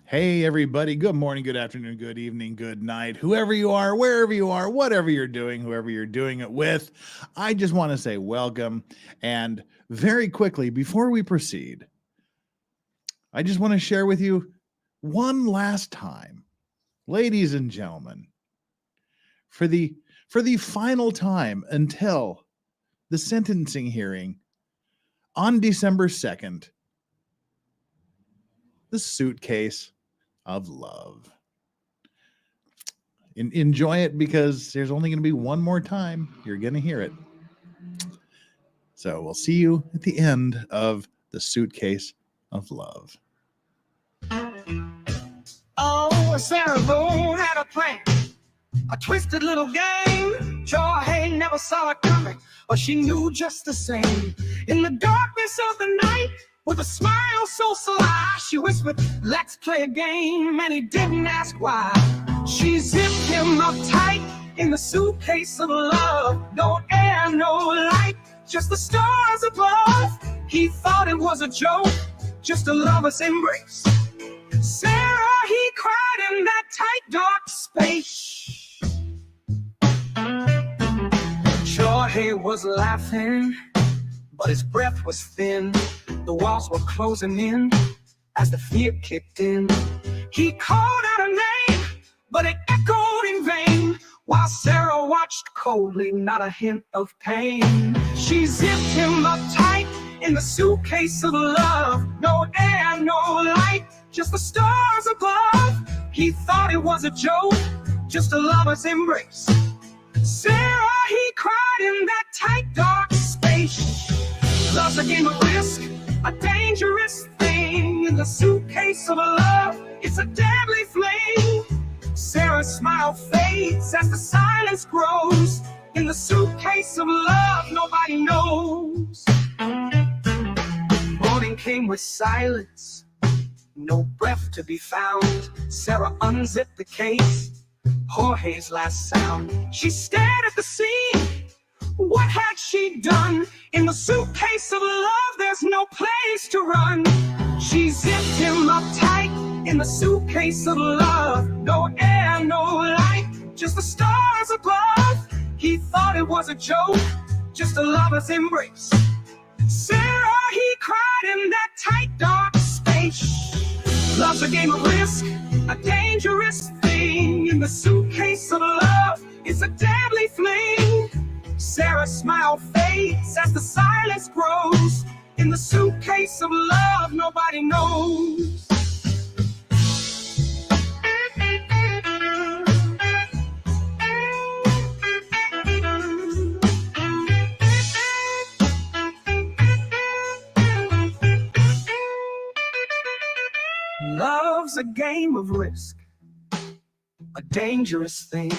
Hey, everybody. Good morning, good afternoon, good evening, good night. Whoever you are, wherever you are, whatever you're doing, whoever you're doing it with, I just want to say welcome. And very quickly, before we proceed, I just want to share with you one last time, ladies and gentlemen, for the final time until the sentencing hearing on December 2nd, the suitcase of love. Enjoy it because there's only going to be one more time you're going to hear it. So we'll see you at the end of the suitcase of love. Oh, Sarah Boone had a plan, a twisted little game. Jorge never saw it coming, but she knew just the same. In the darkness of the night, with a smile so sly, she whispered, "Let's play a game," and he didn't ask why. She zipped him up tight in the suitcase of love. No air, no light, just the stars above. He thought it was a joke, just a lover's embrace. Sarah, he cried in that tight, dark space. Jorge was laughing, but his breath was thin. The walls were closing in as the fear kicked in. He called out a name, but it echoed in vain, while Sarah watched coldly, not a hint of pain. She zipped him up tight in the suitcase of love. No air, no light, just the stars above. He thought it was a joke, just a lover's embrace. Sarah, he cried in that tight, dark space. Love's a game of risk, a dangerous thing. In the suitcase of love, it's a deadly flame. Sarah's smile fades as the silence grows. In the suitcase of love, nobody knows. Morning came with silence, no breath to be found. Sarah unzipped the case, Jorge's last sound. She stared at the scene. What had she done? In the suitcase of love, there's no place to run. She zipped him up tight in the suitcase of love. No air, no light, just the stars above. He thought it was a joke, just a lover's embrace. Sarah, he cried in that tight, dark space. Love's a game of risk, a dangerous thing. In the suitcase of love, it's a deadly fling. Sarah's smile fades as the silence grows. In the suitcase of love, nobody knows. Love's a game of risk, a dangerous thing.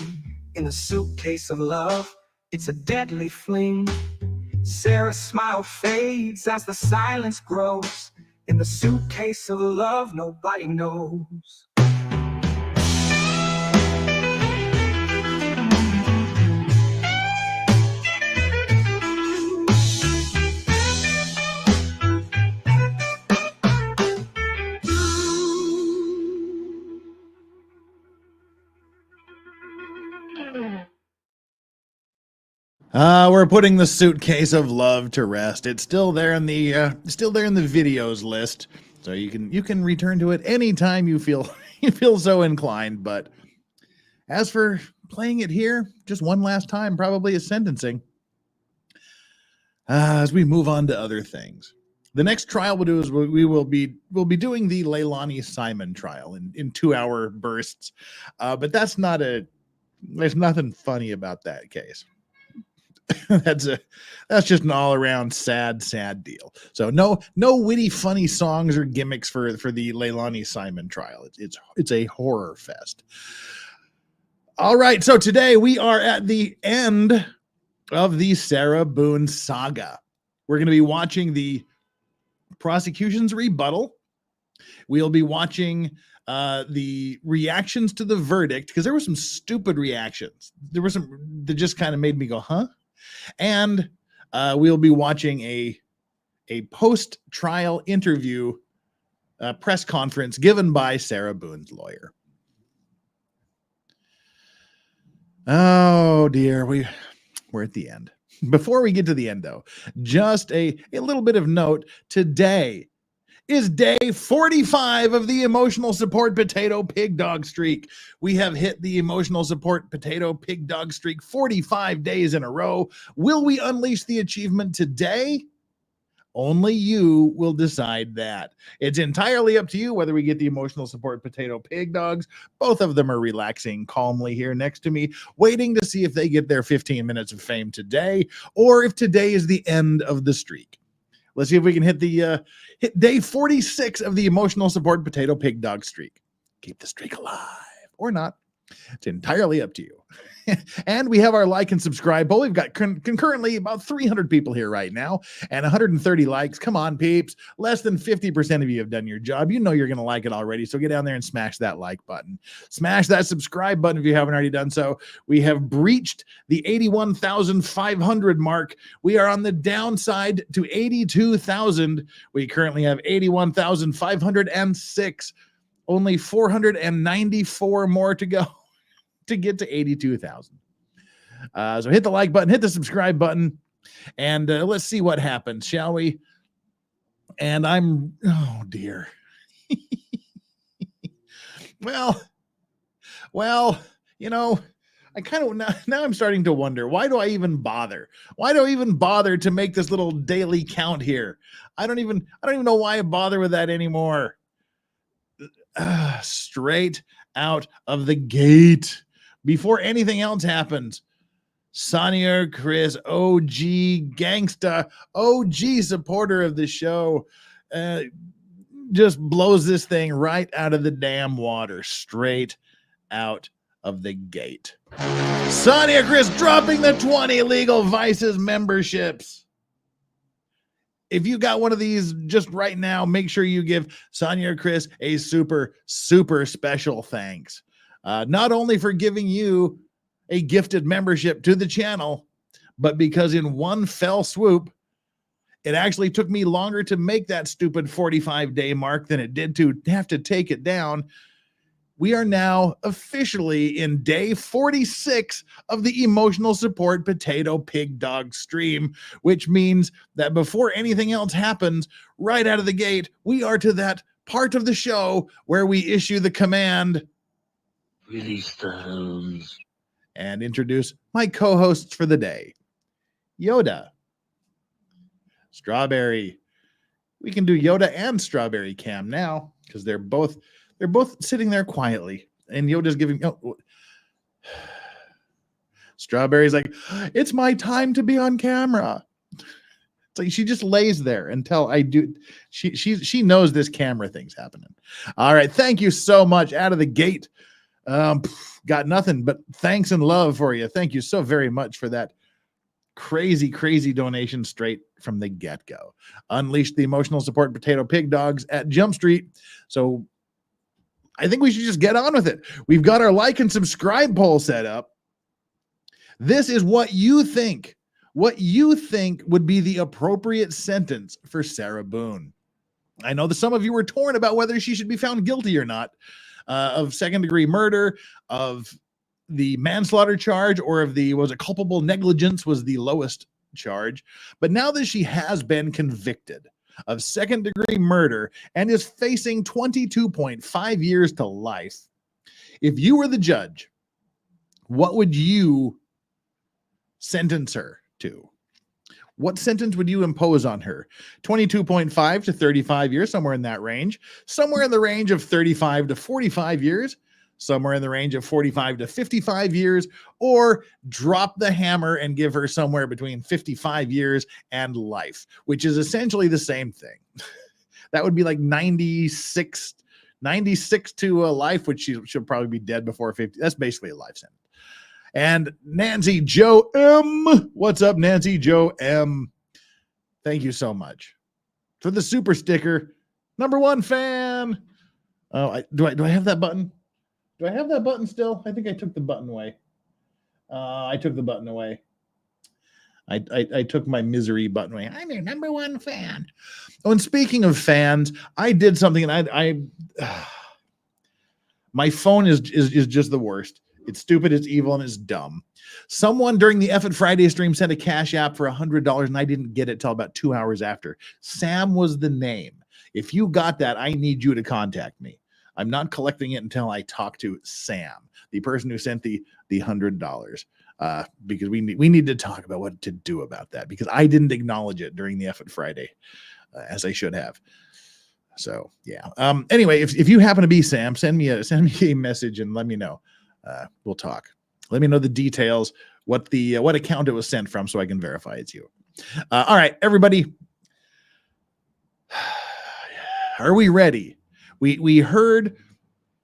In the suitcase of love, it's a deadly fling. Sarah's smile fades as the silence grows. In the suitcase of love, nobody knows. We're putting the suitcase of love to rest. It's still there in the videos list, so you can return to it anytime you feel so inclined. But as for playing it here, just one last time, probably is sentencing. As we move on to other things, the next trial we'll do is we'll be doing the Leilani Simon trial in 2-hour bursts. But there's nothing funny about that case. That's just an all-around sad deal. So no witty funny songs or gimmicks for the Leilani Simon trial. It's a horror fest. All right, so today we are at the end of the Sarah Boone saga. We're going to be watching the prosecution's rebuttal. We'll be watching the reactions to the verdict, because there were some stupid reactions. There were some that just kind of made me go, huh? And we'll be watching a post-trial interview press conference given by Sarah Boone's lawyer. Oh dear, we're at the end. Before we get to the end, though, just a little bit of note. Today is day 45 of the emotional support potato pig dog streak. We have hit the emotional support potato pig dog streak 45 days in a row. Will we unleash the achievement today? Only you will decide that. It's entirely up to you whether we get the emotional support potato pig dogs. Both of them are relaxing calmly here next to me, waiting to see if they get their 15 minutes of fame today, or if today is the end of the streak. Let's see if we can hit day 46 of the emotional support potato pig dog streak. Keep the streak alive or not. It's entirely up to you. And we have our like and subscribe poll. We've got concurrently about 300 people here right now and 130 likes. Come on, peeps. Less than 50% of you have done your job. You know you're going to like it already, so get down there and smash that like button. Smash that subscribe button if you haven't already done so. We have breached the 81,500 mark. We are on the downside to 82,000. We currently have 81,506. Only 494 more to go to get to 82,000. So hit the like button, hit the subscribe button, and let's see what happens, shall we? And oh dear. well, you know, I kind of now I'm starting to wonder, why do I even bother? Why do I even bother to make this little daily count here? I don't even know why I bother with that anymore. Straight out of the gate, before anything else happens, Sonia Chris, OG gangsta, OG supporter of the show, just blows this thing right out of the damn water, straight out of the gate. Sonia Chris dropping the 20 Legal Vices memberships. If you got one of these just right now, make sure you give Sonia or Chris a super, super special thanks. Not only for giving you a gifted membership to the channel, but because in one fell swoop, it actually took me longer to make that stupid 45-day mark than it did to have to take it down. We are now officially in day 46 of the emotional support potato pig dog stream, which means that before anything else happens, right out of the gate, we are to that part of the show where we issue the command, release the hose, and introduce my co-hosts for the day. Yoda, Strawberry. We can do Yoda and Strawberry Cam now because they're both sitting there quietly, and Yoda's giving. Strawberry's like, it's my time to be on camera. It's like she just lays there until I do. She knows this camera thing's happening. All right, thank you so much. Out of the gate, got nothing but thanks and love for you. Thank you so very much for that crazy donation straight from the get-go. Unleash the emotional support potato pig dogs at Jump Street. So I think we should just get on with it. We've got our like and subscribe poll set up. This is what you think would be the appropriate sentence for Sarah Boone. I know that some of you were torn about whether she should be found guilty or not of second-degree murder, of the manslaughter charge, or of the, was it culpable negligence was the lowest charge. But now that she has been convicted of second-degree murder and is facing 22.5 years to life, if you were the judge, what would you sentence her to? What sentence would you impose on her? 22.5 to 35 years, somewhere in that range, somewhere in the range of 35 to 45 years, somewhere in the range of 45 to 55 years, or drop the hammer and give her somewhere between 55 years and life, which is essentially the same thing. That would be like 96 to a life, which she'll probably be dead before 50. That's basically a life sentence. And Nancy Joe M. What's up, Nancy Joe M? Thank you so much for the super sticker. #1 fan. Oh, do I have that button? Do I have that button still? I think I took the button away. I took the button away. I took my misery button away. I'm your number one fan. Oh, and speaking of fans, I did something, and my phone is just the worst. It's stupid, it's evil, and it's dumb. Someone during the F at Friday stream sent a cash app for $100, and I didn't get it till about 2 hours after. Sam was the name. If you got that, I need you to contact me. I'm not collecting it until I talk to Sam, the person who sent the $100. Because we need to talk about what to do about that, because I didn't acknowledge it during the F at Friday as I should have. So yeah. Anyway, if you happen to be Sam, send me a message and let me know. We'll talk. Let me know the details, what account it was sent from, so I can verify it's you. All right, everybody. Are we ready? We heard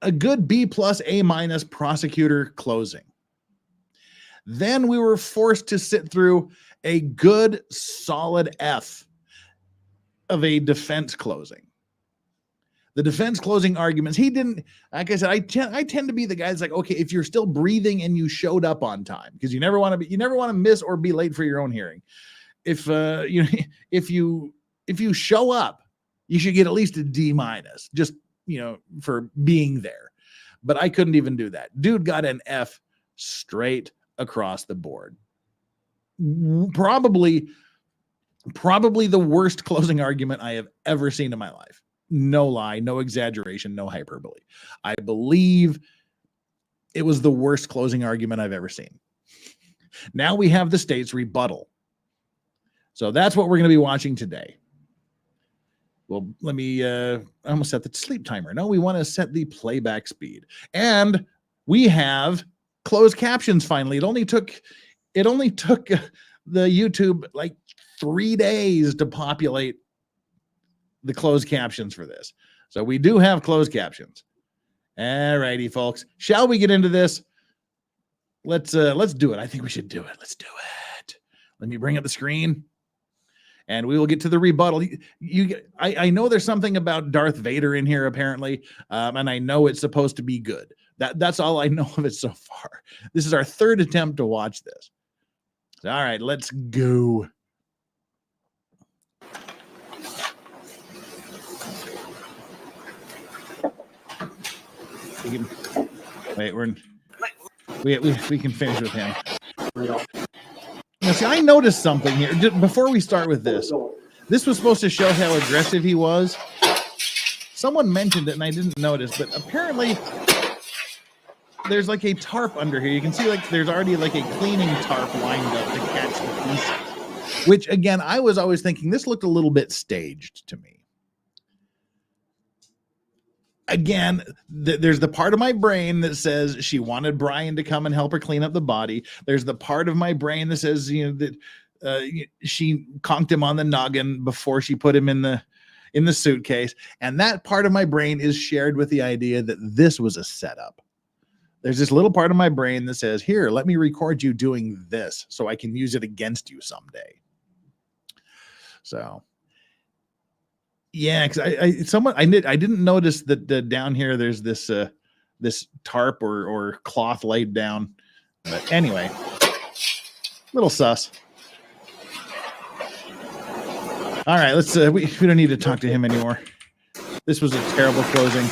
a good B+ A- prosecutor closing. Then we were forced to sit through a good solid F of a defense closing. The defense closing arguments, he didn't, like I said, I tend to be the guy that's like, okay, if you're still breathing and you showed up on time, because you never want to miss or be late for your own hearing. If you show up, you should get at least a D-, just, for being there. But I couldn't even do that. Dude got an F straight across the board. Probably the worst closing argument I have ever seen in my life. No lie, no exaggeration, no hyperbole. I believe it was the worst closing argument I've ever seen. Now we have the state's rebuttal. So that's what we're going to be watching today. Well, let me, I almost set the sleep timer. No, we want to set the playback speed. And we have closed captions finally. It only took the YouTube like 3 days to populate the closed captions for this. So we do have closed captions. All righty, folks. Shall we get into this? Let's do it. I think we should do it. Let's do it. Let me bring up the screen and we will get to the rebuttal. I know there's something about Darth Vader in here apparently. And I know it's supposed to be good. That's all I know of it so far. This is our third attempt to watch this. All right, let's go. We can finish with him. Now, see, I noticed something here. Just before we start with this, this was supposed to show how aggressive he was. Someone mentioned it and I didn't notice, but apparently there's like a tarp under here. You can see like there's already like a cleaning tarp lined up to catch the pieces. Which again, I was always thinking this looked a little bit staged to me. Again, there's the part of my brain that says she wanted Brian to come and help her clean up the body. There's the part of my brain that says, that she conked him on the noggin before she put him in the suitcase. And that part of my brain is shared with the idea that this was a setup. There's this little part of my brain that says, here, let me record you doing this so I can use it against you someday. So yeah, because I didn't notice that down here there's this this tarp or cloth laid down. But anyway, little sus. All right, let's we don't need to talk to him anymore. This was a terrible closing.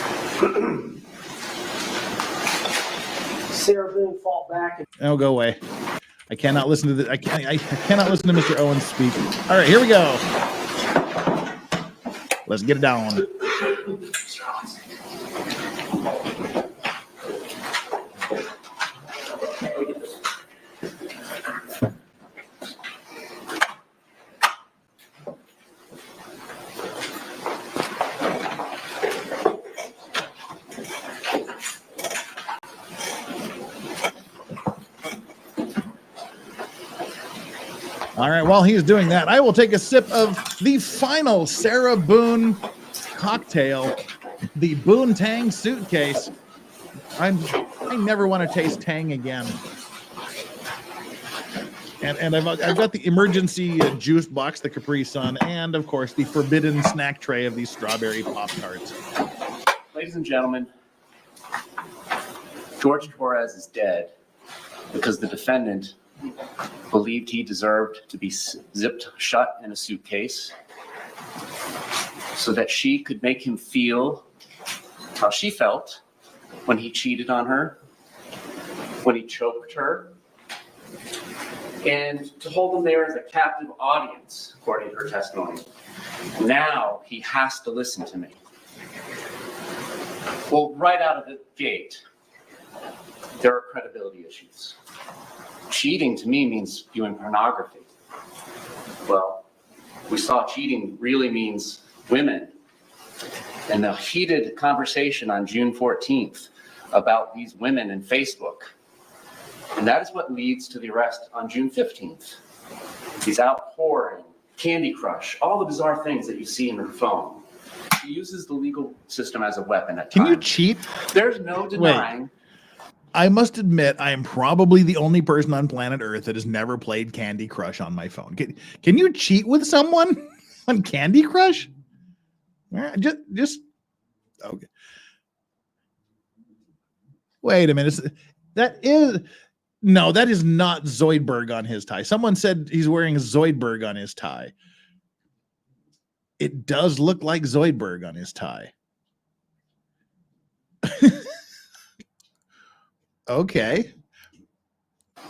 Sarah Boone fought back. Oh, go away. I cannot listen to I cannot listen to Mr. Owens speak. All right, here we go. Let's get it down. All right, while he's doing that, I will take a sip of the final Sarah Boone cocktail, the Boone Tang suitcase. I never want to taste Tang again. And I've got the emergency juice box, the Capri Sun, and of course the forbidden snack tray of these strawberry Pop-Tarts. Ladies and gentlemen, George Torres is dead because the defendant believed he deserved to be zipped shut in a suitcase so that she could make him feel how she felt when he cheated on her, when he choked her, and to hold him there as a captive audience, according to her testimony. Now he has to listen to me. Well, right out of the gate, there are credibility issues. Cheating to me means viewing pornography. Well, we saw cheating really means women. And the heated conversation on June 14th about these women in Facebook. And that is what leads to the arrest on June 15th. He's out whoring, Candy Crush, all the bizarre things that you see in her phone. He uses the legal system as a weapon at times. Can you cheat? There's no denying. Wait. I must admit, I am probably the only person on planet Earth that has never played Candy Crush on my phone. Can you cheat with someone on Candy Crush? Just okay. Wait a minute. That is not Zoidberg on his tie. Someone said he's wearing Zoidberg on his tie. It does look like Zoidberg on his tie. Okay.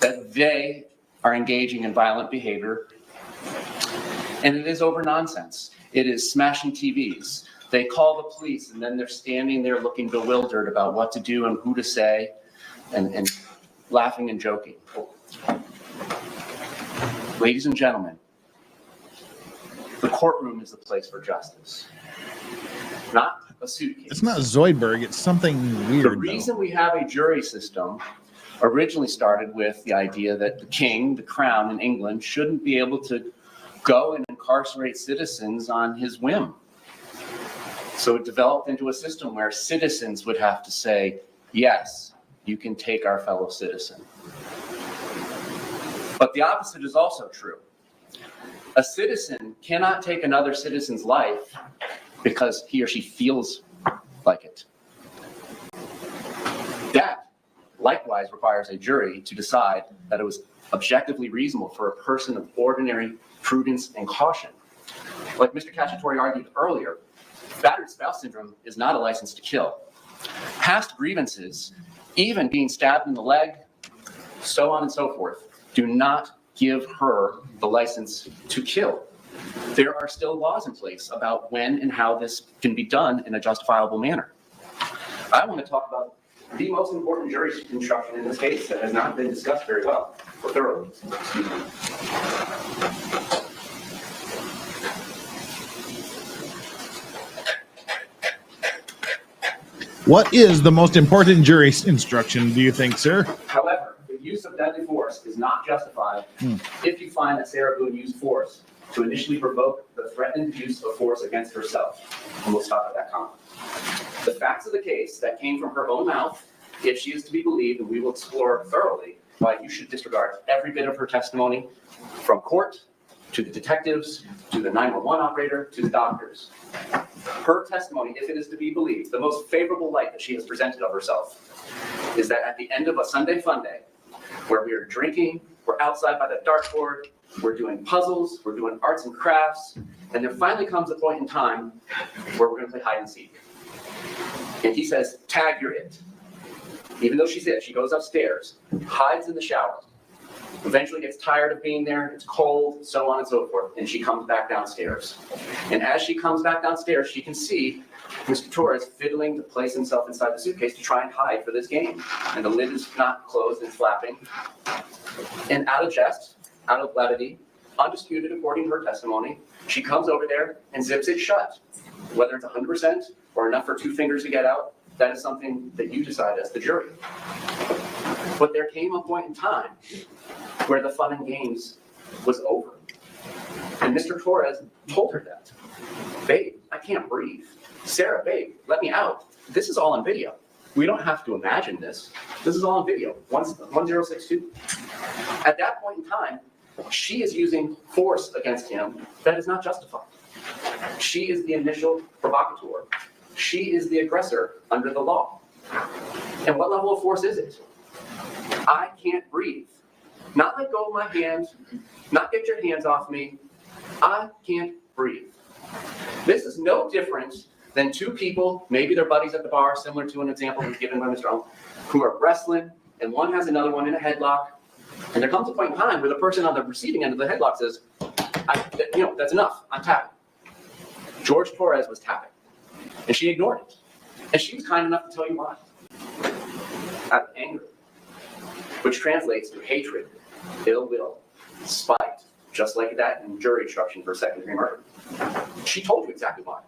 That they are engaging in violent behavior, and it is over nonsense. It is smashing TVs. They call the police, and then they're standing there looking bewildered about what to do and who to say, and laughing and joking. Ladies and gentlemen, the courtroom is the place for justice, not a suitcase. It's not Zoidberg. It's something weird. The reason we have a jury system originally started with the idea that the king, the crown in England, shouldn't be able to go and incarcerate citizens on his whim. So it developed into a system where citizens would have to say, yes, you can take our fellow citizen. But the opposite is also true. A citizen cannot take another citizen's life because he or she feels like it. That likewise requires a jury to decide that it was objectively reasonable for a person of ordinary prudence and caution. Like Mr. Cacciatore argued earlier, battered spouse syndrome is not a license to kill. Past grievances, even being stabbed in the leg, so on and so forth, do not give her the license to kill. There are still laws in place about when and how this can be done in a justifiable manner. I want to talk about the most important jury instruction in this case that has not been discussed very well or thoroughly. Excuse me. What is the most important jury instruction, do you think, sir? However, the use of deadly force is not justified if you find that Sarah Boone used force to initially provoke the threatened use of force against herself. And we'll stop at that comment. The facts of the case that came from her own mouth, if she is to be believed, and we will explore thoroughly why you should disregard every bit of her testimony, from court to the detectives, to the 911 operator, to the doctors. Her testimony, if it is to be believed, the most favorable light that she has presented of herself, is that at the end of a Sunday fun day, where we are drinking, we're outside by the dartboard, we're doing puzzles, we're doing arts and crafts, and there finally comes a point in time where we're going to play hide and seek. And he says, tag, you're it. Even though she's it, she goes upstairs, hides in the shower, eventually gets tired of being there, it's cold, so on and so forth, and she comes back downstairs. And as she comes back downstairs, she can see Mr. Torres fiddling to place himself inside the suitcase to try and hide for this game. And the lid is not closed, it's flapping. And out of jest, out of levity, undisputed according to her testimony, she comes over there and zips it shut. Whether it's 100% or enough for 2 fingers to get out, that is something that you decide as the jury. But there came a point in time where the fun and games was over. And Mr. Torres told her that. Babe, I can't breathe. Sarah, babe, let me out. This is all on video. We don't have to imagine this. This is all on video. 1062. At that point in time, she is using force against him that is not justified. She is the initial provocateur. She is the aggressor under the law. And what level of force is it? I can't breathe. Not let go of my hand, not get your hands off me. I can't breathe. This is no different than two people, maybe they're buddies at the bar, similar to an example was given by Mr. Owen, who are wrestling, and one has another one in a headlock. And there comes a point in time where the person on the receiving end of the headlock says, that's enough, I'm tapping. George Torres was tapping, and she ignored it. And she was kind enough to tell you why. Out of anger, which translates to hatred, ill will, spite, just like that in jury instruction for second-degree murder. She told you exactly why.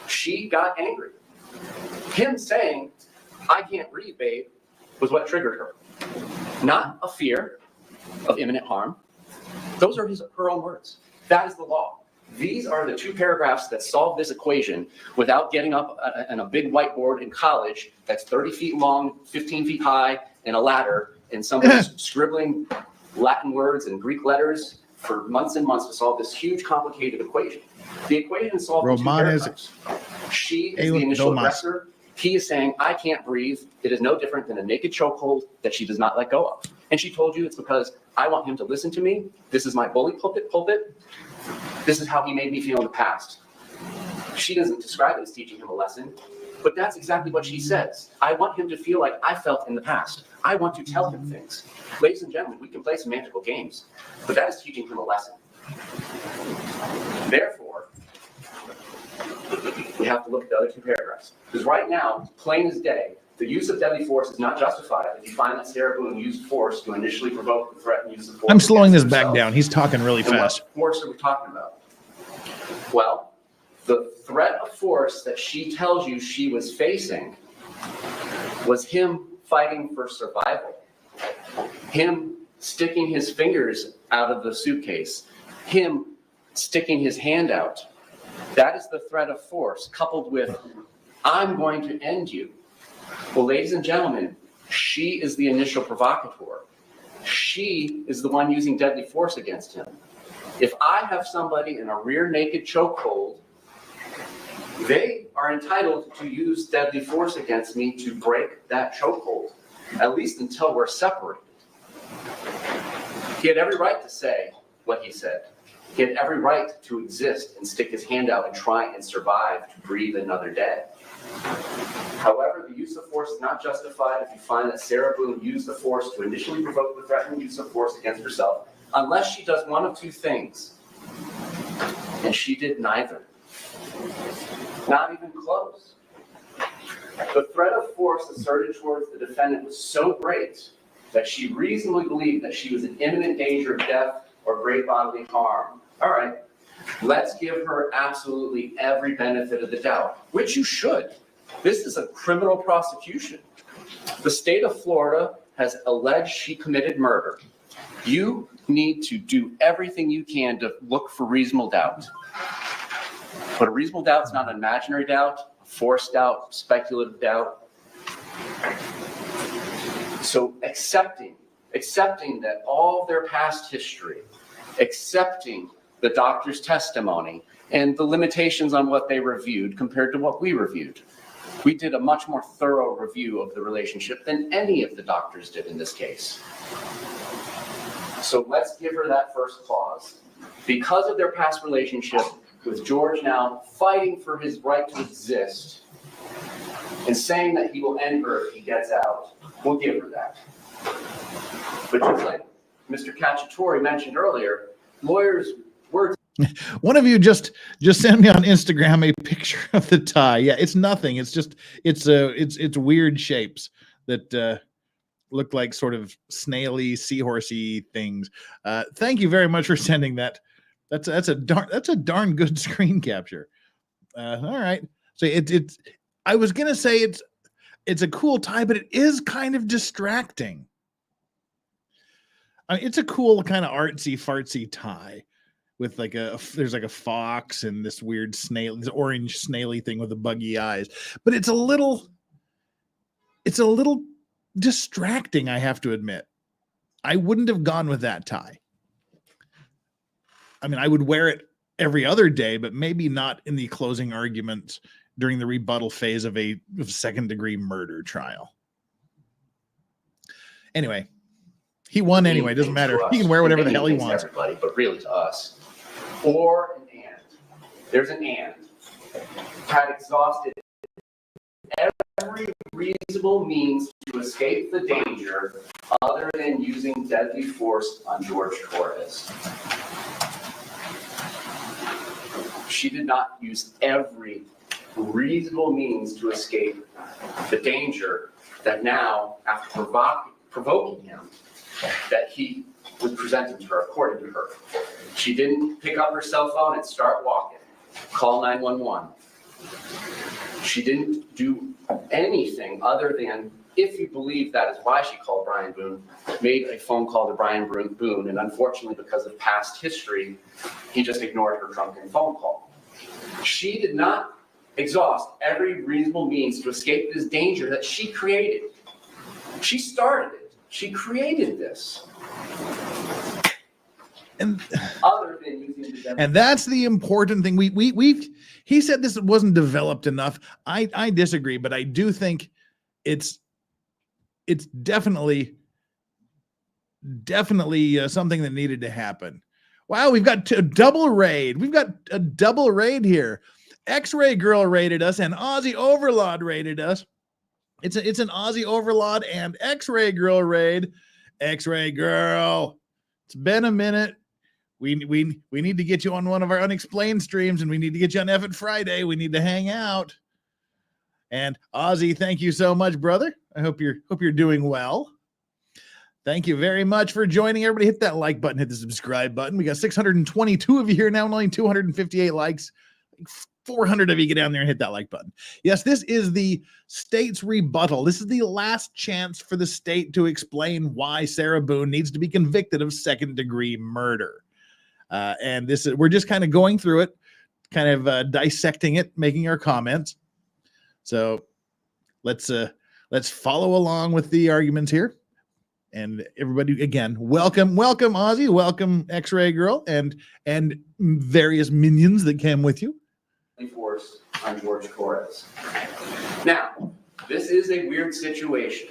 She got angry. Him saying, I can't breathe, babe, was what triggered her. Not a fear of imminent harm. Those are her own words. That is the law. These are the two paragraphs that solve this equation without getting up on a big whiteboard in college that's 30 feet long, 15 feet high, and a ladder, and somebody's scribbling Latin words and Greek letters for months and months to solve this huge, complicated equation. The equation is solved in two paragraphs. She is the initial aggressor. He is saying, I can't breathe. It is no different than a naked chokehold that she does not let go of. And she told you it's because I want him to listen to me. This is my bully pulpit. This is how he made me feel in the past. She doesn't describe it as teaching him a lesson, but that's exactly what she says. I want him to feel like I felt in the past. I want to tell him things. Ladies and gentlemen, we can play semantical games, but that is teaching him a lesson. Therefore, we have to look at the other two paragraphs. Because right now, plain as day, the use of deadly force is not justified if you find that Sarah Boone used force to initially provoke the threat and use of force. I'm slowing this back down. He's talking really fast. What force are we talking about? Well, the threat of force that she tells you she was facing was him fighting for survival. Him sticking his fingers out of the suitcase. Him sticking his hand out. That is the threat of force, coupled with, I'm going to end you. Well, ladies and gentlemen, she is the initial provocateur. She is the one using deadly force against him. If I have somebody in a rear naked chokehold, they are entitled to use deadly force against me to break that chokehold, at least until we're separated. He had every right to say what he said. He had every right to exist and stick his hand out and try and survive to breathe another day. However, the use of force is not justified if you find that Sarah Boone used the force to initially provoke the threatened use of force against herself, unless she does one of two things. And she did neither. Not even close. The threat of force asserted towards the defendant was so great that she reasonably believed that she was in imminent danger of death or great bodily harm. All right, let's give her absolutely every benefit of the doubt, which you should. This is a criminal prosecution. The state of Florida has alleged she committed murder. You need to do everything you can to look for reasonable doubt. But a reasonable doubt is not an imaginary doubt, a forced doubt, speculative doubt. So accepting that all their past history, accepting the doctor's testimony and the limitations on what they reviewed compared to what we reviewed. We did a much more thorough review of the relationship than any of the doctors did in this case. So let's give her that first clause. Because of their past relationship, with George now fighting for his right to exist and saying that he will end her if he gets out, we'll give her that. But just like Mr. Cacciatore mentioned earlier, lawyers' words. One of you just sent me on Instagram a picture of the tie. Yeah, it's nothing. It's just it's weird shapes that look like sort of snaily, seahorsey things. Thank you very much for sending that. That's a darn good screen capture. All right. So it's I was gonna say it's a cool tie, but it is kind of distracting. I mean, it's a cool kind of artsy fartsy tie with there's like a fox and this weird snail, this orange snaily thing with the buggy eyes. But it's a little distracting, I have to admit. I wouldn't have gone with that tie. I mean, I would wear it every other day, but maybe not in the closing arguments during the rebuttal phase of a second-degree murder trial. Anyway, He won anyway. Doesn't matter. He can wear whatever the hell he wants. Everybody, but really to us. Or an and. There's an and. Had exhausted every reasonable means to escape the danger other than using deadly force on George Torres. She did not use every reasonable means to escape the danger that now, after provoking him, that he was presenting to her, according to her. She didn't pick up her cell phone and start walking, call 911. She didn't do anything other than, if you believe that is why she called Brian Boone, made a phone call to Brian Boone, and unfortunately, because of past history, he just ignored her drunken phone call. She did not exhaust every reasonable means to escape this danger that she created. She started it. She created this. And other than using the and that's the important thing. He said this wasn't developed enough. I disagree, but I do think it's definitely something that needed to happen. Wow, we've got a double raid. We've got a double raid here. X-Ray Girl raided us and Aussie Overlord raided us. It's an Aussie Overlord and X-Ray Girl raid. X-Ray Girl, it's been a minute. We need to get you on one of our unexplained streams, and we need to get you on F it Friday. We need to hang out. And Ozzy, thank you so much, brother. I hope you're doing well. Thank you very much for joining. Everybody hit that like button, hit the subscribe button. We got 622 of you here now, and only 258 likes. 400 of you get down there and hit that like button. Yes, this is the state's rebuttal. This is the last chance for the state to explain why Sarah Boone needs to be convicted of second-degree murder. And we're just kind of going through it, kind of dissecting it, making our comments. So let's follow along with the arguments here. And everybody, again, welcome Ozzy, welcome X-Ray Girl, and various minions that came with you. Force on George Torres. Now, this is a weird situation.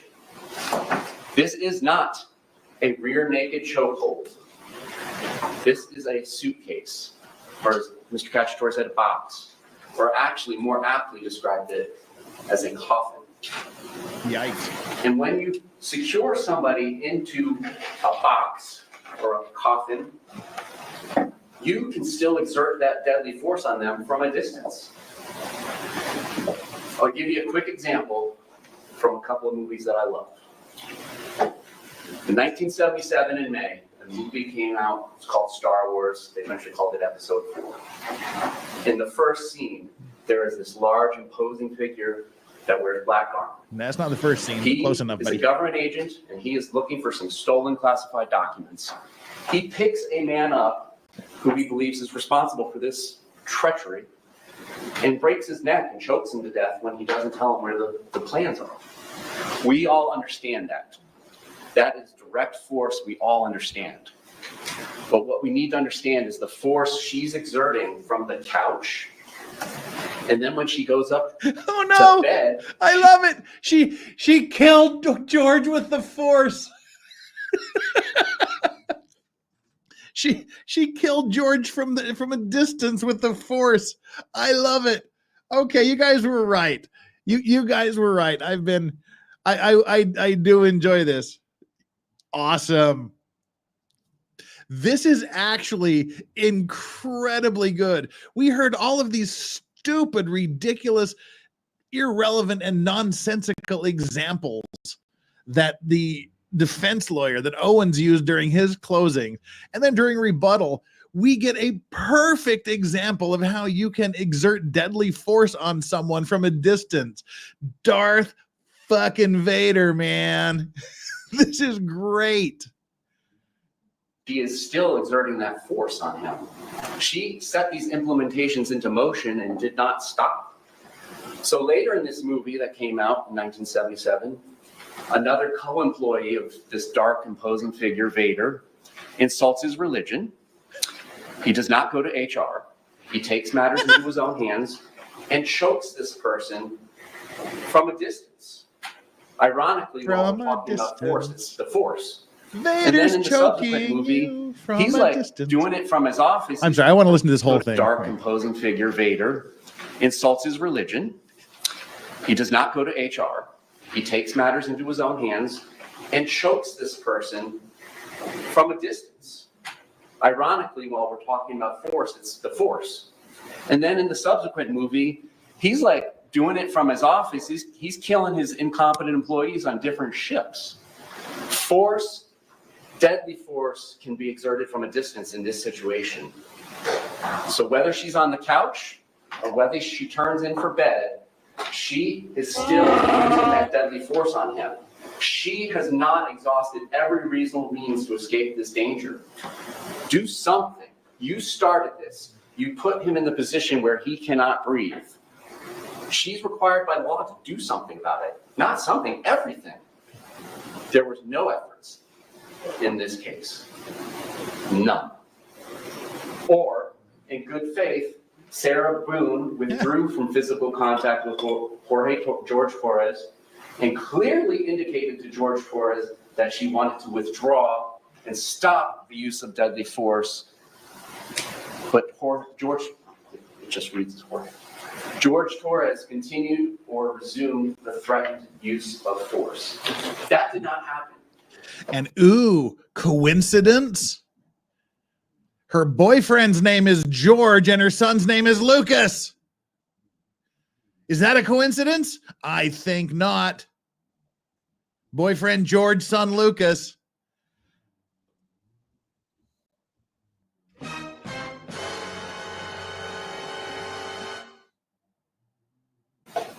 This is not a rear naked chokehold. This is a suitcase, or as Mr. Cacciatore said, a box, or actually more aptly described it as a coffin. Yikes. And when you secure somebody into a box or a coffin, you can still exert that deadly force on them from a distance. I'll give you a quick example from a couple of movies that I love. In 1977 in May, a movie came out. It's called Star Wars. They eventually called it Episode 4. In the first scene, there is this large, imposing figure that wears black armor. And that's not the first scene. He Close enough, is buddy. a government agent, and he is looking for some stolen classified documents. He picks a man up who he believes is responsible for this treachery, and breaks his neck and chokes him to death when he doesn't tell him where the plans are. We all understand that. That is direct force, we all understand. But what we need to understand is the force she's exerting from the couch, and then when she goes up to bed. I love it. She killed George with the force. She killed George from a distance with the force. I love it. Okay, you guys were right. You guys were right. I do enjoy this. Awesome. This is actually incredibly good. We heard all of these stupid, ridiculous, irrelevant, and nonsensical examples that the defense lawyer that Owens used during his closing, and then during rebuttal we get a perfect example of how you can exert deadly force on someone from a distance. Darth fucking Vader, man. This is great. She is still exerting that force on him. She set these implementations into motion and did not stop. So later in this movie that came out in 1977, another co-employee of this dark, imposing figure, Vader, insults his religion. He does not go to HR. He takes matters into his own hands and chokes this person from a distance. Ironically, while I'm talking about force, it's the force. Vader's in the subsequent choking movie, you from he's a like distance. doing it from his office. I'm sorry, I want to listen to this whole The thing. dark, imposing figure, Vader, insults his religion. He does not go to HR. He takes matters into his own hands and chokes this person from a distance. Ironically, while we're talking about force, it's the force. And then in the subsequent movie, he's like doing it from his office. He's killing his incompetent employees on different ships. Force, deadly force, can be exerted from a distance in this situation. So whether she's on the couch or whether she turns in for bed, she is still using that deadly force on him. She has not exhausted every reasonable means to escape this danger. Do something. You started this. You put him in the position where he cannot breathe. She's required by law to do something about it. Not something, everything. There was no efforts in this case. None. Or, in good faith, Sarah Boone withdrew from physical contact with George Torres and clearly indicated to George Torres that she wanted to withdraw and stop the use of deadly force. But George Torres continued or resumed the threatened use of force. That did not happen. And ooh, coincidence? Her boyfriend's name is George and her son's name is Lucas. Is that a coincidence? I think not. Boyfriend George, son Lucas.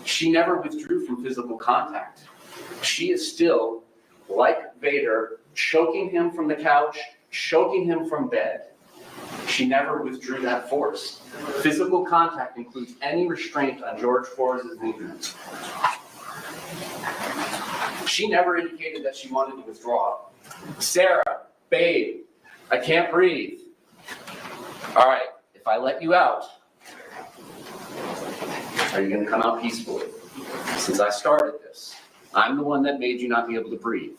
She never withdrew from physical contact. She is still, like Vader, choking him from the couch, choking him from bed. She never withdrew that force. Physical contact includes any restraint on George Torres' movement. She never indicated that she wanted to withdraw. Sarah, babe, I can't breathe. All right, if I let you out, are you going to come out peacefully? Since I started this, I'm the one that made you not be able to breathe.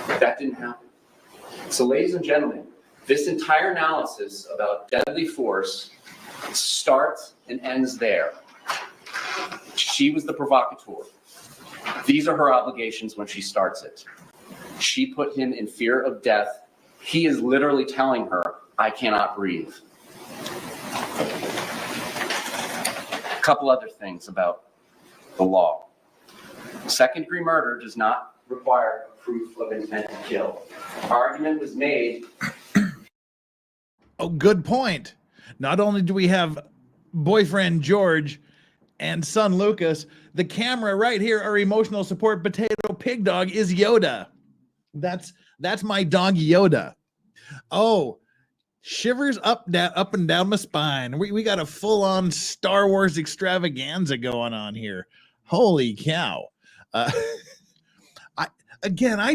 That didn't happen. So, ladies and gentlemen, this entire analysis about deadly force starts and ends there. She was the provocateur. These are her obligations when she starts it. She put him in fear of death. He is literally telling her, I cannot breathe. A couple other things about the law. Second-degree murder does not require proof of intent to kill. Argument was made. Oh, good point. Not only do we have boyfriend George and son Lucas, the camera right here, our emotional support potato pig dog, is Yoda. That's my dog Yoda. Oh, shivers up and down my spine. We got a full-on Star Wars extravaganza going on here. Holy cow. I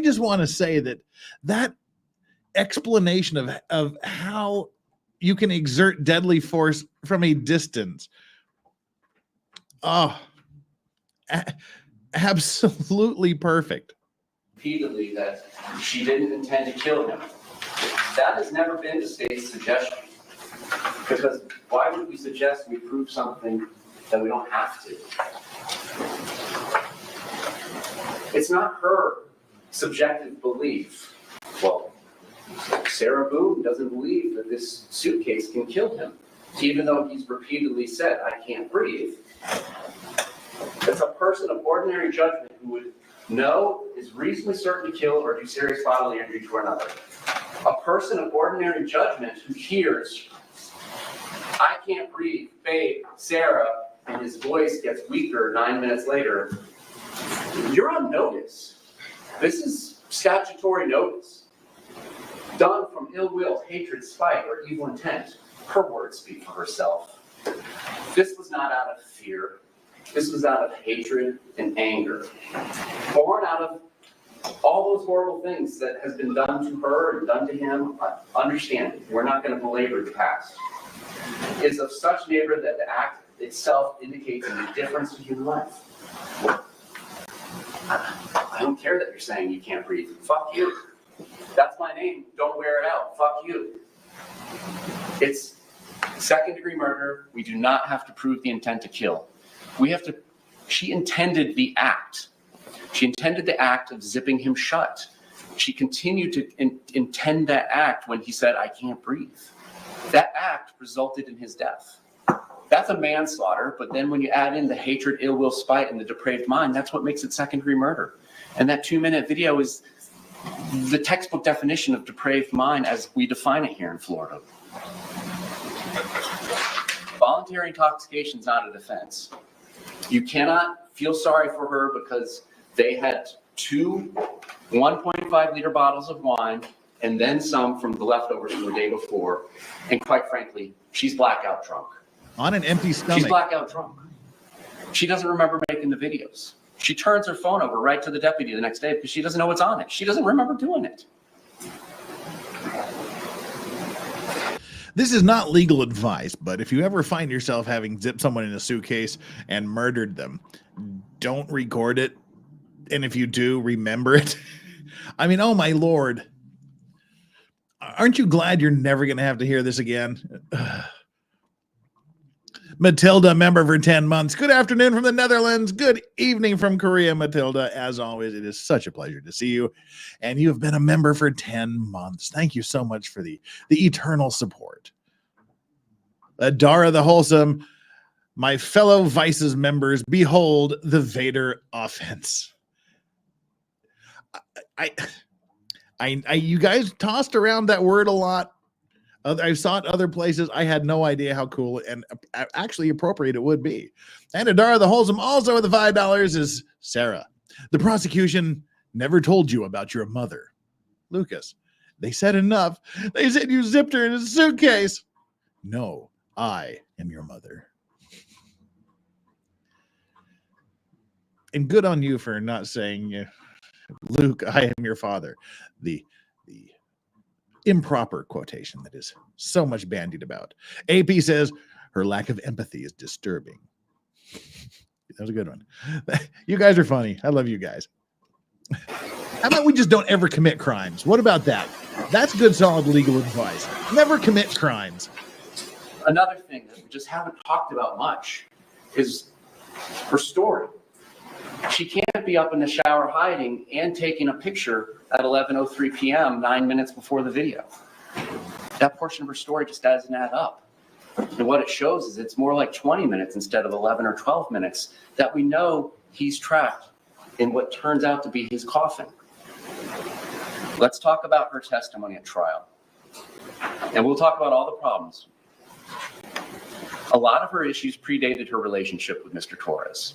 just want to say that explanation of how you can exert deadly force from a distance. Oh, absolutely perfect. Repeatedly that she didn't intend to kill him. That has never been the state's suggestion. Because why would we suggest we prove something that we don't have to? It's not her subjective belief. Well, Sarah Boone doesn't believe that this suitcase can kill him, even though he's repeatedly said, I can't breathe. It's a person of ordinary judgment who would know, is reasonably certain to kill or do serious bodily injury to another. A person of ordinary judgment who hears, I can't breathe, babe, Sarah, and his voice gets weaker 9 minutes later, you're on notice. This is statutory notice. Done from ill will, hatred, spite, or evil intent. Her words speak for herself. This was not out of fear. This was out of hatred and anger. Born out of all those horrible things that has been done to her and done to him. Understand it. We're not going to belabor the past. It's of such nature that the act itself indicates a difference to human life. I don't care that you're saying you can't breathe. Fuck you. That's my name. Don't wear it out. Fuck you. It's second-degree murder. We do not have to prove the intent to kill. We have to. She intended the act. She intended the act of zipping him shut. She continued to intend that act when he said, "I can't breathe." That act resulted in his death. That's a manslaughter, but then when you add in the hatred, ill will, spite, and the depraved mind, that's what makes it second-degree murder. And that 2-minute video is the textbook definition of depraved mind as we define it here in Florida. Voluntary intoxication is not a defense. You cannot feel sorry for her because they had 2 1.5-liter bottles of wine and then some from the leftovers from the day before. And quite frankly, she's blackout drunk. On an empty stomach. She's blackout drunk. She doesn't remember making the videos. She turns her phone over right to the deputy the next day because she doesn't know what's on it. She doesn't remember doing it. This is not legal advice, but if you ever find yourself having zipped someone in a suitcase and murdered them, don't record it. And if you do, remember it. I mean, oh my Lord. Aren't you glad you're never going to have to hear this again? Matilda, member for 10 months. Good afternoon from the Netherlands. Good evening from Korea, Matilda. As always, it is such a pleasure to see you. And you have been a member for 10 months. Thank you so much for the eternal support. Dara the Wholesome, my fellow Vices members, behold the Vader offense. You guys tossed around that word a lot. I saw it other places. I had no idea how cool and actually appropriate it would be. And Adara the Wholesome, also with the $5, is Sarah. The prosecution never told you about your mother. Lucas, they said enough. They said you zipped her in a suitcase. No, I am your mother. And good on you for not saying, Luke, I am your father. The improper quotation that is so much bandied about. AP says her lack of empathy is disturbing. That was a good one. You guys are funny. I love you guys. How about we just don't ever commit crimes? What about that? That's good, solid legal advice. Never commit crimes. Another thing that we just haven't talked about much is her story. She can't be up in the shower hiding and taking a picture at 11:03 p.m., 9 minutes before the video. That portion of her story just doesn't add up. And what it shows is it's more like 20 minutes instead of 11 or 12 minutes that we know he's trapped in what turns out to be his coffin. Let's talk about her testimony at trial. And we'll talk about all the problems. A lot of her issues predated her relationship with Mr. Torres.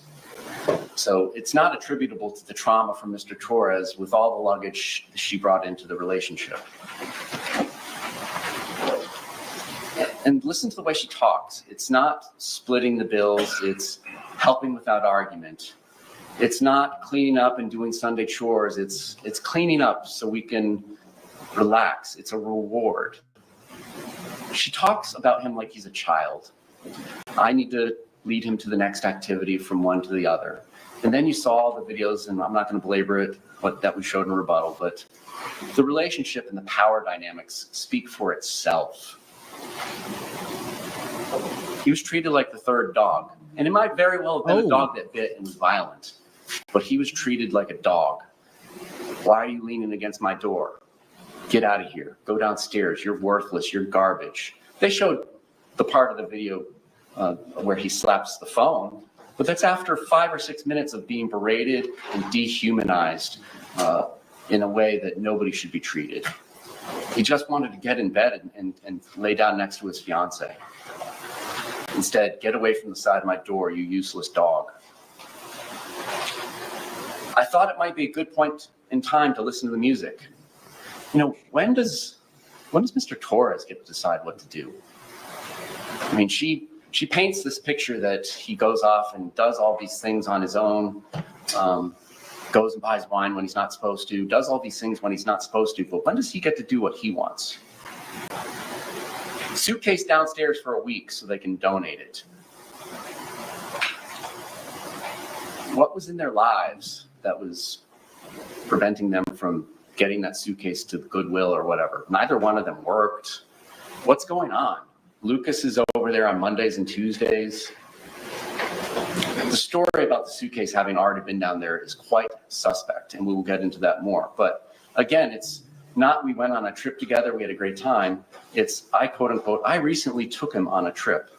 So it's not attributable to the trauma from Mr. Torres with all the luggage she brought into the relationship. And listen to the way she talks. It's not splitting the bills. It's helping without argument. It's not cleaning up and doing Sunday chores. It's cleaning up so we can relax. It's a reward. She talks about him like he's a child. I need to lead him to the next activity from one to the other. And then you saw all the videos, and I'm not going to belabor it, but that we showed in Rebuttal, but the relationship and the power dynamics speak for itself. He was treated like the third dog, and it might very well have been a dog that bit and was violent, but he was treated like a dog. Why are you leaning against my door? Get out of here. Go downstairs. You're worthless. You're garbage. They showed the part of the video where he slaps the phone, but that's after 5 or 6 minutes of being berated and dehumanized in a way that nobody should be treated. He just wanted to get in bed and lay down next to his fiance. Instead, get away from the side of my door, you useless dog. I thought it might be a good point in time to listen to the music. You know, when does Mr. Torres get to decide what to do? I mean, she paints this picture that he goes off and does all these things on his own, goes and buys wine when he's not supposed to, does all these things when he's not supposed to, but when does he get to do what he wants? Suitcase downstairs for a week so they can donate it. What was in their lives that was preventing them from getting that suitcase to the Goodwill or whatever. Neither one of them worked. What's going on? Lucas is over there on Mondays and Tuesdays. The story about the suitcase having already been down there is quite suspect, and we will get into that more. But again, it's not we went on a trip together, we had a great time. It's I, quote unquote, I recently took him on a trip.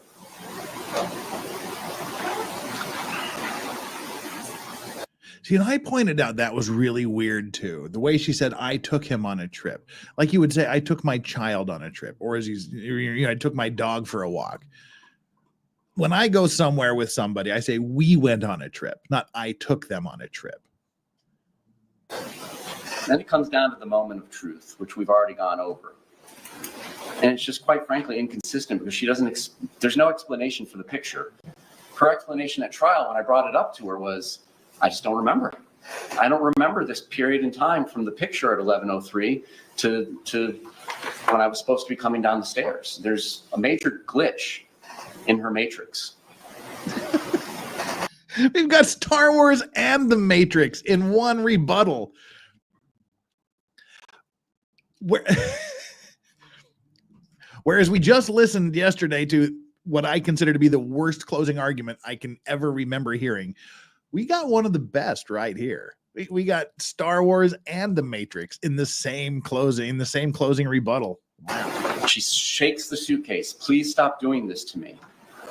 See, and I pointed out that was really weird too. The way she said, I took him on a trip. Like you would say, I took my child on a trip, or as he's, you know, I took my dog for a walk. When I go somewhere with somebody, I say, we went on a trip, not I took them on a trip. Then it comes down to the moment of truth, which we've already gone over. And it's just quite frankly inconsistent because she doesn't, there's no explanation for the picture. Her explanation at trial when I brought it up to her was, I just don't remember. I don't remember this period in time from the picture at 11:03 to when I was supposed to be coming down the stairs. There's a major glitch in her matrix. We've got Star Wars and the Matrix in one rebuttal. Whereas we just listened yesterday to what I consider to be the worst closing argument I can ever remember hearing. We got one of the best right here. We got Star Wars and the Matrix in the same closing rebuttal. Wow. She shakes the suitcase. Please stop doing this to me.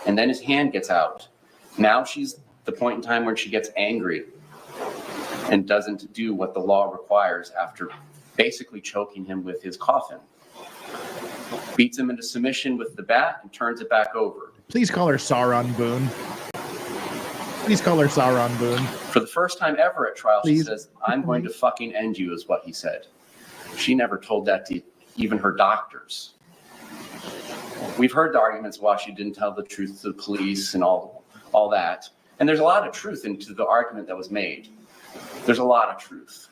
And then his hand gets out. Now she's the point in time where she gets angry and doesn't do what the law requires after basically choking him with his coffin. Beats him into submission with the bat and turns it back over. Please call her Sauron Boone. Please call her Sauron Boone. For the first time ever at trial, she says, I'm going to fucking end you, is what he said. She never told that to even her doctors. We've heard the arguments why she didn't tell the truth to the police and all that. And there's a lot of truth into the argument that was made. There's a lot of truth.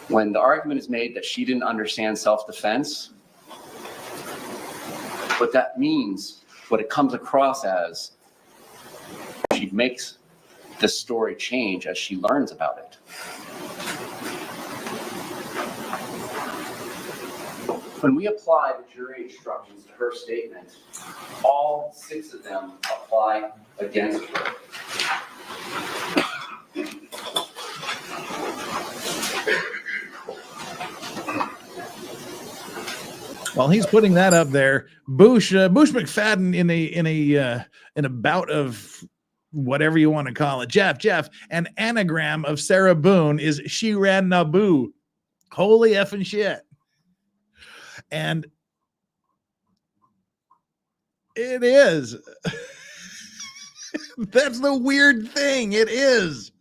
When the argument is made that she didn't understand self-defense, what that means, what it comes across as, she makes the story change as she learns about it. When we apply the jury instructions to her statement, all 6 of them apply against her. While he's putting that up there, Bush McFadden in a bout of whatever you want to call it. Jeff, an anagram of Sarah Boone is she ran Naboo. Holy effing shit. And it is. That's the weird thing. It is.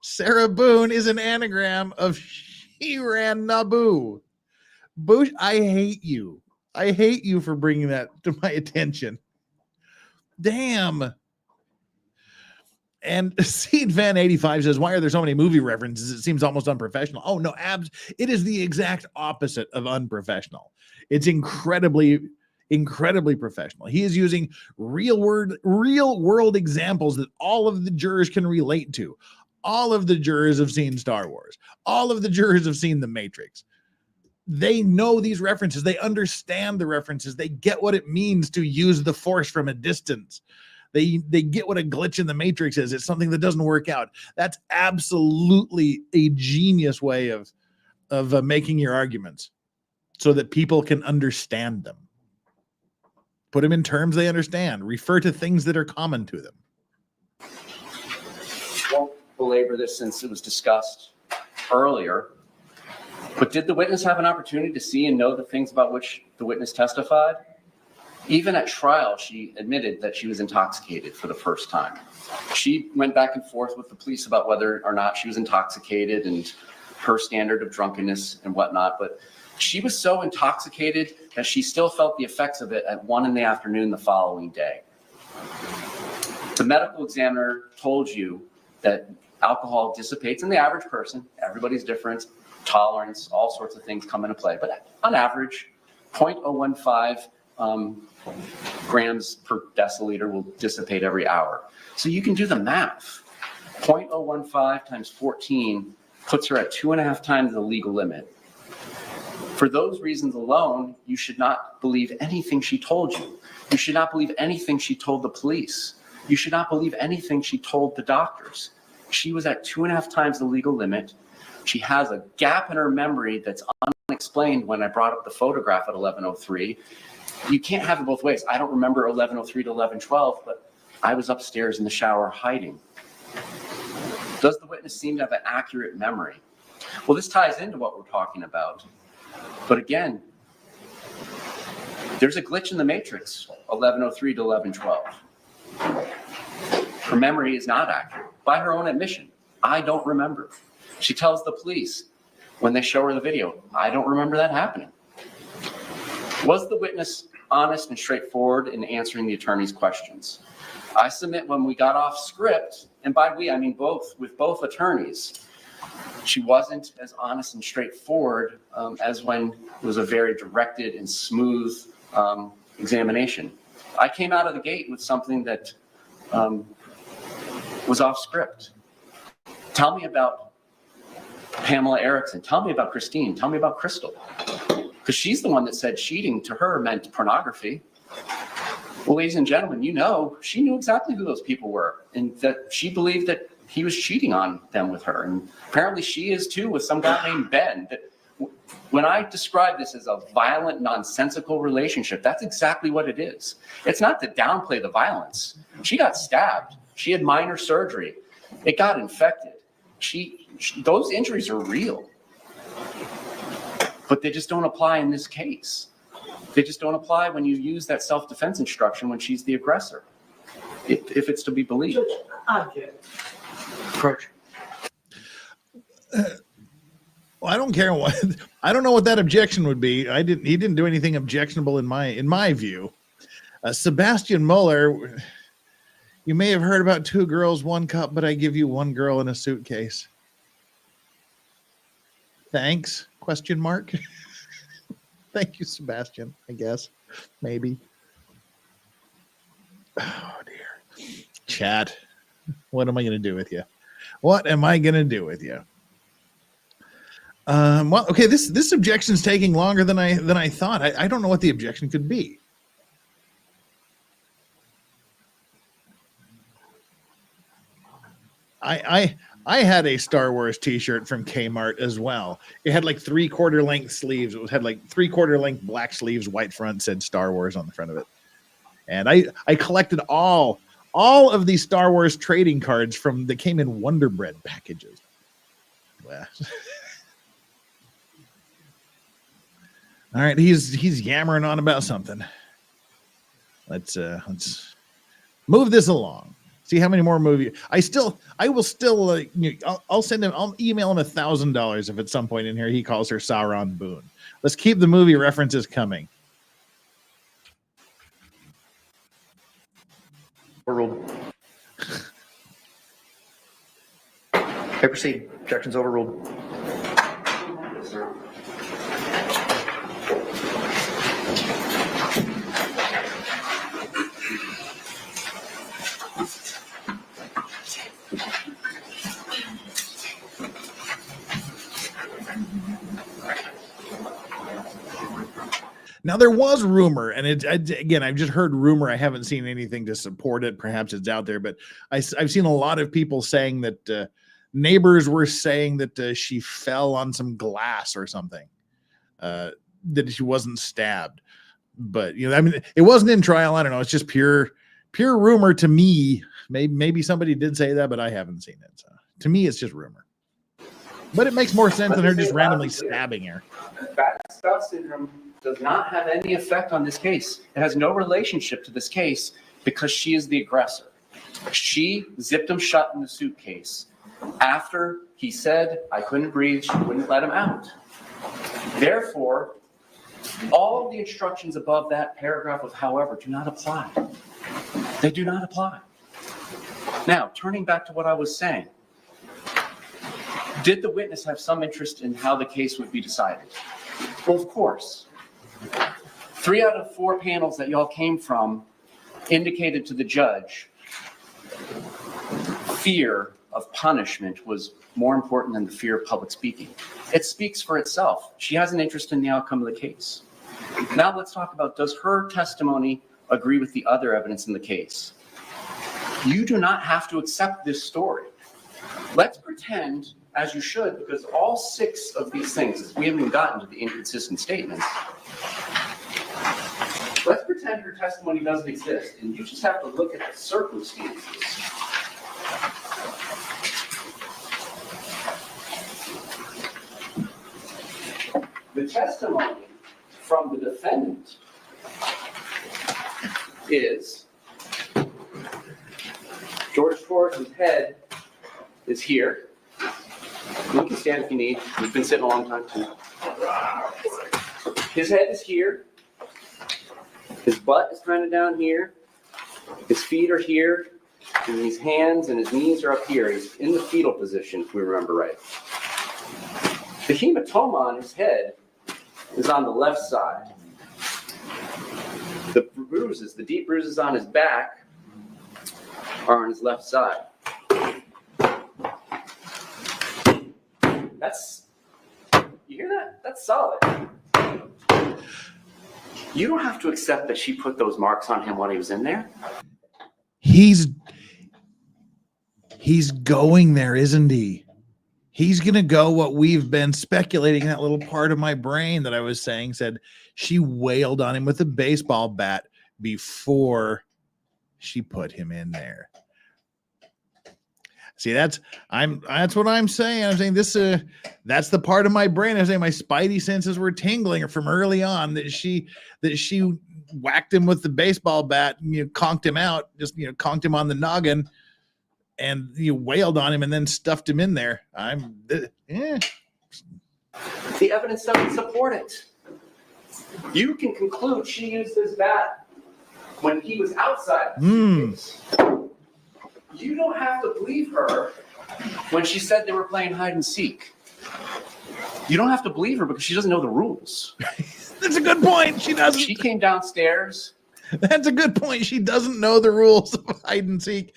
Sarah Boone is an anagram of she ran Naboo. Bush, I hate you. I hate you for bringing that to my attention. Damn. And Seed Van 85 says, why are there so many movie references? It seems almost unprofessional. Oh, no, it is the exact opposite of unprofessional. It's incredibly professional. He is using real world examples that all of the jurors can relate to. All of the jurors have seen Star Wars. All of the jurors have seen The Matrix. They know these references. They understand the references. They get what it means to use the Force from a distance. They get what a glitch in the Matrix is. It's something that doesn't work out. That's absolutely a genius way of making your arguments so that people can understand them. Put them in terms they understand. Refer to things that are common to them. Won't belabor this since it was discussed earlier. But did the witness have an opportunity to see and know the things about which the witness testified? Even at trial, she admitted that she was intoxicated for the first time. She went back and forth with the police about whether or not she was intoxicated and her standard of drunkenness and whatnot. But she was so intoxicated that she still felt the effects of it at 1 p.m. the following day. The medical examiner told you that alcohol dissipates in the average person. Everybody's different. Tolerance, all sorts of things come into play. But on average, 0.015 grams per deciliter will dissipate every hour. So you can do the math. 0.015 times 14 puts her at 2.5 times the legal limit. For those reasons alone, you should not believe anything she told you. You should not believe anything she told the police. You should not believe anything she told the doctors. She was at 2.5 times the legal limit. She has a gap in her memory that's unexplained when I brought up the photograph at 11:03. You can't have it both ways. I don't remember 11:03 to 11:12, but I was upstairs in the shower hiding. Does the witness seem to have an accurate memory? Well, this ties into what we're talking about. But again, there's a glitch in the matrix, 11:03 to 11:12. Her memory is not accurate. By her own admission, I don't remember. She tells the police when they show her the video, I don't remember that happening. Was the witness honest and straightforward in answering the attorney's questions? I submit when we got off script, and by we, I mean with both attorneys, she wasn't as honest and straightforward as when it was a very directed and smooth examination. I came out of the gate with something that was off script. Tell me about Pamela Erickson. Tell me about Christine. Tell me about Crystal. Because she's the one that said cheating to her meant pornography. Well, ladies and gentlemen, you know, she knew exactly who those people were and that she believed that he was cheating on them with her. And apparently she is too with some guy named Ben. When I describe this as a violent, nonsensical relationship, that's exactly what it is. It's not to downplay the violence. She got stabbed. She had minor surgery. It got infected. Those injuries are real. But they just don't apply in this case. They just don't apply when you use that self-defense instruction when she's the aggressor, if it's to be believed. I get it. Approach. Well, I don't care what. I don't know what that objection would be. He didn't do anything objectionable in my view. Sebastian Mueller, you may have heard about 2 girls, 1 cup, but I give you 1 girl in a suitcase. Thanks? ? Thank you, Sebastian, I guess. Maybe. Oh, dear. Chat. What am I going to do with you? What am I going to do with you? Well, okay, this objection's taking longer than I thought. I don't know what the objection could be. I had a Star Wars t-shirt from Kmart as well. It had like 3/4 length sleeves. It had like 3/4 length black sleeves, white front, said Star Wars on the front of it. And I collected all of these Star Wars trading cards that came in Wonder Bread packages. Well. All right, he's yammering on about something. Let's move this along. See how many more movies. I will still. I'll email him $1,000 if at some point in here he calls her Sauron Boone. Let's keep the movie references coming. Overruled. May proceed. Objections overruled. Yes, sir. Now there was rumor, and again, I've just heard rumor. I haven't seen anything to support it. Perhaps it's out there, but I've seen a lot of people saying that neighbors were saying that she fell on some glass or something, that she wasn't stabbed. But I mean, it wasn't in trial. I don't know. It's just pure rumor to me. Maybe somebody did say that, but I haven't seen it. So to me, it's just rumor. But it makes more sense than her just randomly stabbing her. Bad spouse syndrome does not have any effect on this case. It has no relationship to this case because she is the aggressor. She zipped him shut in the suitcase after he said, I couldn't breathe, she wouldn't let him out. Therefore, all of the instructions above that paragraph of however do not apply. They do not apply. Now, turning back to what I was saying, did the witness have some interest in how the case would be decided? Well, of course. 3 out of 4 panels that y'all came from indicated to the judge fear of punishment was more important than the fear of public speaking. It speaks for itself. She has an interest in the outcome of the case. Now let's talk about, does her testimony agree with the other evidence in the case? You do not have to accept this story. Let's pretend, as you should, because all 6 of these things, we haven't even gotten to the inconsistent statements. Let's pretend her testimony doesn't exist, and you just have to look at the circumstances. The testimony from the defendant is George Torres' head is here. You can stand if you need. You've been sitting a long time too. His head is here. His butt is kind of down here. His feet are here. And his hands and his knees are up here. He's in the fetal position, if we remember right. The hematoma on his head is on the left side. The bruises, the deep bruises on his back are on his left side. You hear that? That's solid. You don't have to accept that she put those marks on him while he was in there. He's going there, isn't he? He's going to go what we've been speculating. That little part of my brain that I was saying said she wailed on him with a baseball bat before she put him in there. See, that's what I'm saying. I'm saying this. That's the part of my brain. I'm saying my spidey senses were tingling from early on that she whacked him with the baseball bat and conked him out, just conked him on the noggin, and wailed on him and then stuffed him in there. The evidence doesn't support it. You can conclude she used this bat when he was outside the suitcase. You don't have to believe her when she said they were playing hide and seek. You don't have to believe her because she doesn't know the rules. That's a good point. She doesn't. She came downstairs. That's a good point. She doesn't know the rules of hide and seek.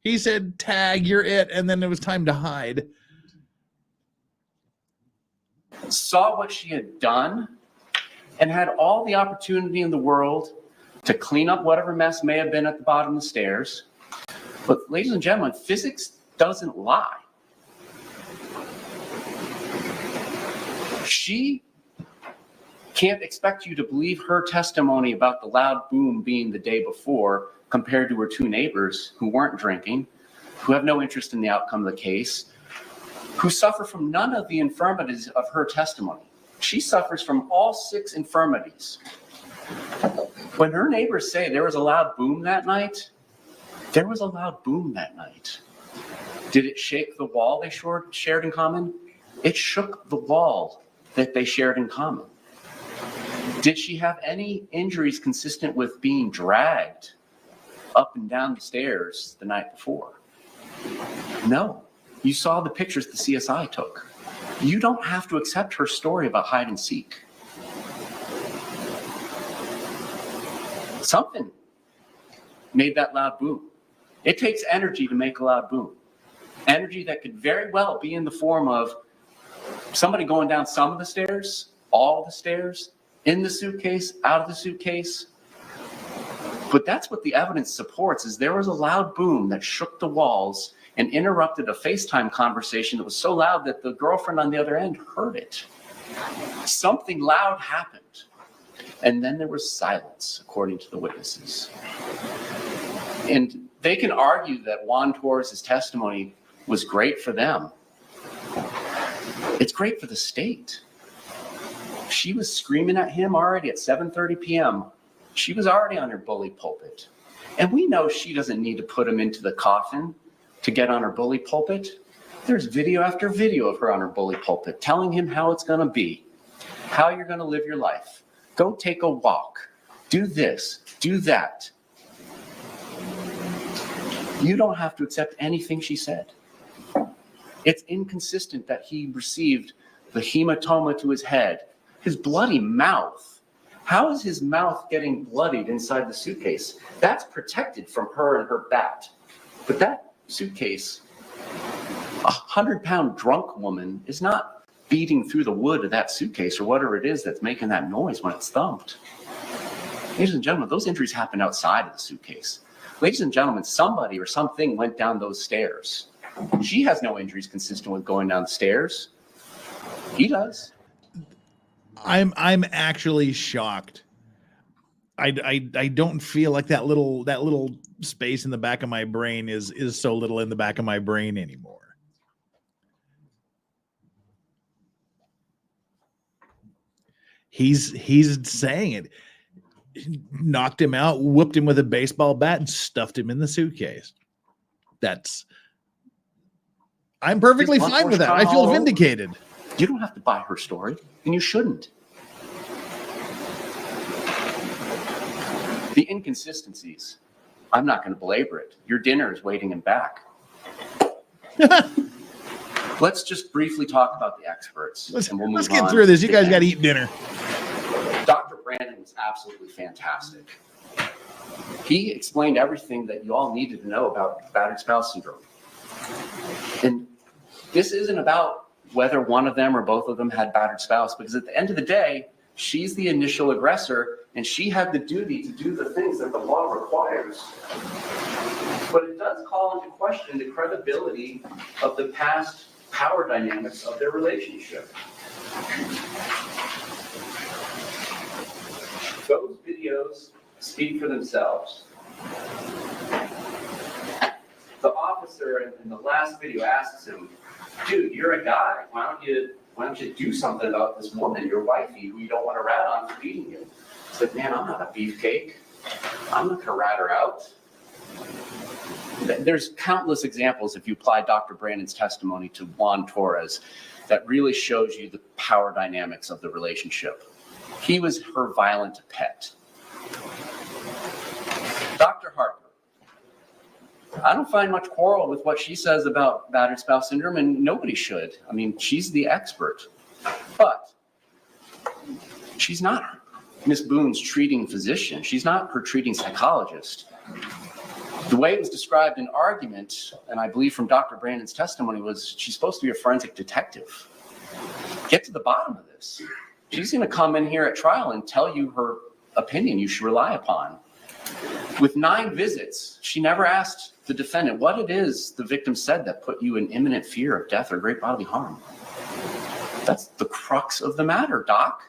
He said, tag, you're it. And then it was time to hide. Saw what she had done and had all the opportunity in the world to clean up whatever mess may have been at the bottom of the stairs. But ladies and gentlemen, physics doesn't lie. She can't expect you to believe her testimony about the loud boom being the day before compared to her 2 neighbors who weren't drinking, who have no interest in the outcome of the case, who suffer from none of the infirmities of her testimony. She suffers from all 6 infirmities. When her neighbors say there was a loud boom that night, there was a loud boom that night. Did it shake the wall they shared in common? It shook the wall that they shared in common. Did she have any injuries consistent with being dragged up and down the stairs the night before? No. You saw the pictures the CSI took. You don't have to accept her story about hide and seek. Something made that loud boom. It takes energy to make a loud boom. Energy that could very well be in the form of somebody going down some of the stairs, all of the stairs, in the suitcase, out of the suitcase. But that's what the evidence supports, is there was a loud boom that shook the walls and interrupted a FaceTime conversation that was so loud that the girlfriend on the other end heard it. Something loud happened. And then there was silence, according to the witnesses. And they can argue that Juan Torres' testimony was great for them. It's great for the state. She was screaming at him already at 7:30 p.m. She was already on her bully pulpit. And we know she doesn't need to put him into the coffin to get on her bully pulpit. There's video after video of her on her bully pulpit telling him how it's going to be, how you're going to live your life. Go take a walk. Do this. Do that. You don't have to accept anything she said. It's inconsistent that he received the hematoma to his head, his bloody mouth. How is his mouth getting bloodied inside the suitcase? That's protected from her and her bat. But that suitcase A 100-pound drunk woman is not beating through the wood of that suitcase or whatever it is that's making that noise when it's thumped. Ladies and gentlemen, those injuries happen outside of the suitcase. Ladies and gentlemen, somebody or something went down those stairs. She has no injuries consistent with going down the stairs. He does. I'm actually shocked. I don't feel like that little space in the back of my brain is so little in the back of my brain anymore. He's saying it. Knocked him out, whooped him with a baseball bat, and stuffed him in the suitcase. I'm perfectly fine with that. I feel vindicated. You don't have to buy her story, and you shouldn't. The inconsistencies, I'm not going to belabor it. Your dinner is waiting in back. Let's just briefly talk about the experts. Let's get through this. You guys got to eat dinner. Dr. Brandon was absolutely fantastic. He explained everything that you all needed to know about battered spouse syndrome. And this isn't about whether one of them or both of them had battered spouse, because at the end of the day, she's the initial aggressor, and she had the duty to do the things that the law requires. But it does call into question the credibility of the past power dynamics of their relationship. Those videos speak for themselves. The officer in the last video asks him, dude, you're a guy. Why don't you do something about this woman, your wifey, who you don't want to rat on for beating you? He's like, man, I'm not a beefcake. I'm not going to rat her out. There's countless examples, if you apply Dr. Brandon's testimony to Juan Torres, that really shows you the power dynamics of the relationship. He was her violent pet. Dr. Harper, I don't find much quarrel with what she says about battered spouse syndrome, and nobody should. I mean, she's the expert. But she's not Miss Boone's treating physician. She's not her treating psychologist. The way it was described in argument, and I believe from Dr. Brandon's testimony, was she's supposed to be a forensic detective. Get to the bottom of this. She's going to come in here at trial and tell you her opinion you should rely upon. With 9 visits, she never asked the defendant what it is the victim said that put you in imminent fear of death or great bodily harm. That's the crux of the matter, Doc.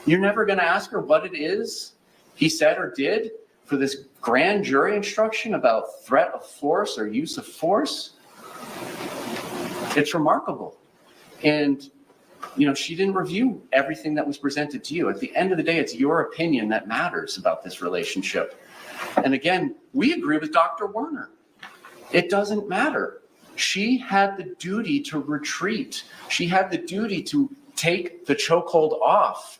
You're never going to ask her what it is he said or did for this grand jury instruction about threat of force or use of force? It's remarkable. And she didn't review everything that was presented to you. At the end of the day, it's your opinion that matters about this relationship. And again, we agree with Dr. Werner. It doesn't matter. She had the duty to retreat. She had the duty to take the chokehold off.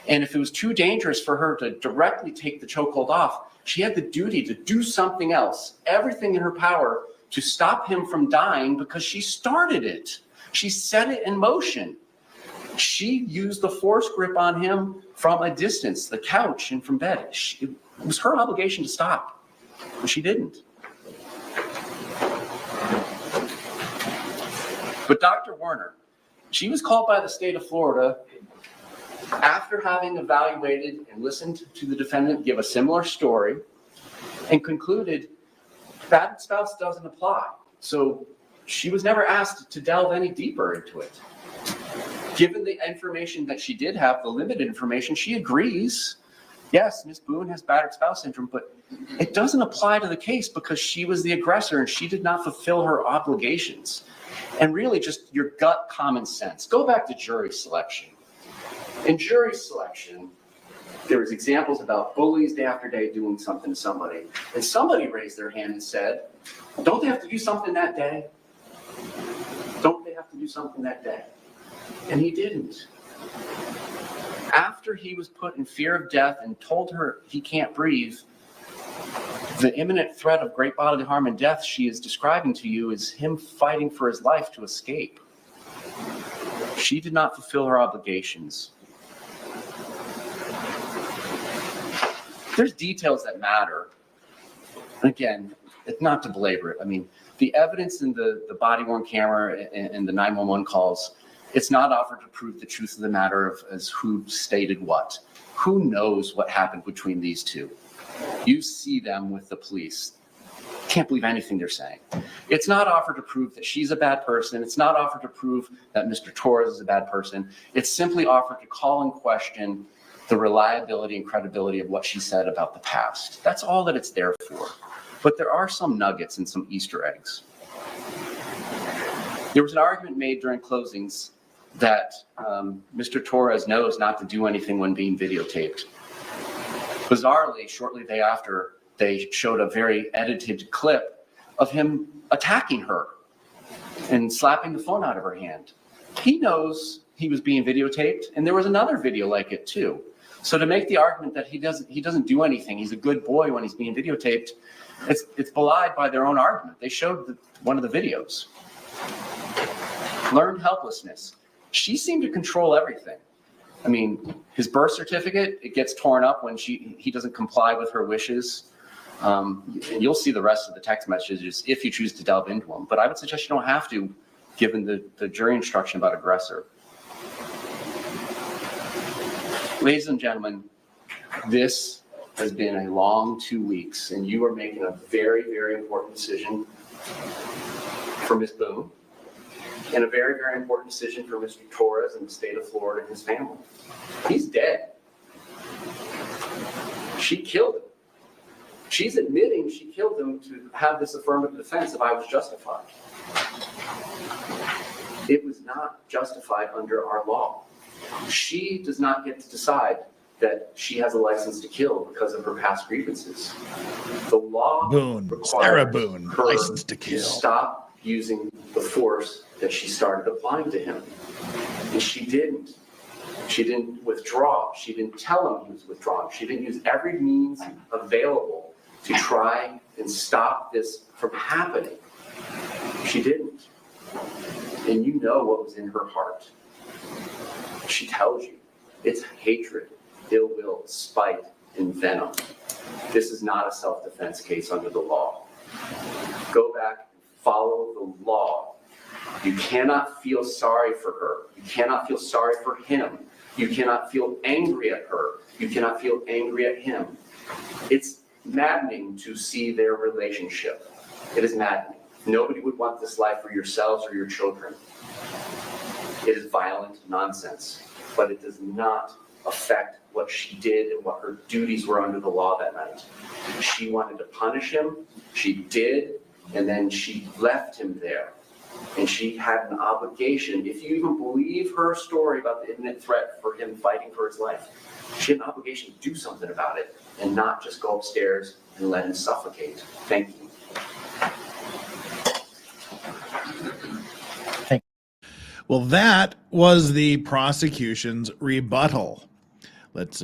And if it was too dangerous for her to directly take the chokehold off, she had the duty to do something else, everything in her power, to stop him from dying, because she started it. She set it in motion. She used the force grip on him from a distance, the couch and from bed. It was her obligation to stop, but she didn't. But Dr. Werner, she was called by the state of Florida after having evaluated and listened to the defendant give a similar story and concluded battered spouse doesn't apply. So she was never asked to delve any deeper into it. Given the information that she did have, the limited information, she agrees, yes, Ms. Boone has battered spouse syndrome, but it doesn't apply to the case because she was the aggressor and she did not fulfill her obligations. And really just your gut common sense. Go back to jury selection. In jury selection, there was examples about bullies day after day doing something to somebody. And somebody raised their hand and said, don't they have to do something that day? Don't they have to do something that day? And he didn't. After he was put in fear of death and told her he can't breathe, the imminent threat of great bodily harm and death she is describing to you is him fighting for his life to escape. She did not fulfill her obligations. There's details that matter. Again, not to belabor it. I mean, the evidence in the body worn camera and the 911 calls, it's not offered to prove the truth of the matter as who stated what. Who knows what happened between these two? You see them with the police. Can't believe anything they're saying. It's not offered to prove that she's a bad person. It's not offered to prove that Mr. Torres is a bad person. It's simply offered to call in question the reliability and credibility of what she said about the past. That's all that it's there for. But there are some nuggets and some Easter eggs. There was an argument made during closings that Mr. Torres knows not to do anything when being videotaped. Bizarrely, shortly thereafter, they showed a very edited clip of him attacking her and slapping the phone out of her hand. He knows he was being videotaped, and there was another video like it too. So to make the argument that he doesn't do anything, he's a good boy when he's being videotaped, it's belied by their own argument. They showed one of the videos. Learned helplessness. She seemed to control everything. I mean, his birth certificate, it gets torn up when he doesn't comply with her wishes. And you'll see the rest of the text messages if you choose to delve into them. But I would suggest you don't have to, given the jury instruction about aggressor. Ladies and gentlemen, this has been a long 2 weeks, and you are making a very, very important decision for Ms. Boone, and a very, very important decision for Mr. Torres and the state of Florida and his family. He's dead. She killed him. She's admitting she killed him to have this affirmative defense if I was justified. It was not justified under our law. She does not get to decide that she has a license to kill because of her past grievances. The law Boone, Sarah Boone, license to kill. Stop using the force that she started applying to him. And she didn't. She didn't withdraw. She didn't tell him he was withdrawing. She didn't use every means available to try and stop this from happening. She didn't. And you know what was in her heart. She tells you it's hatred, ill will, spite, and venom. This is not a self-defense case under the law. Go back and follow the law. You cannot feel sorry for her. You cannot feel sorry for him. You cannot feel angry at her. You cannot feel angry at him. It's maddening to see their relationship. It is maddening. Nobody would want this life for yourselves or your children. It is violent nonsense, but it does not affect what she did and what her duties were under the law that night. She wanted to punish him. She did, and then she left him there. And she had an obligation, if you even believe her story about the imminent threat for him fighting for his life, she had an obligation to do something about it and not just go upstairs and let him suffocate. Thank you. Well, that was the prosecution's rebuttal. Let's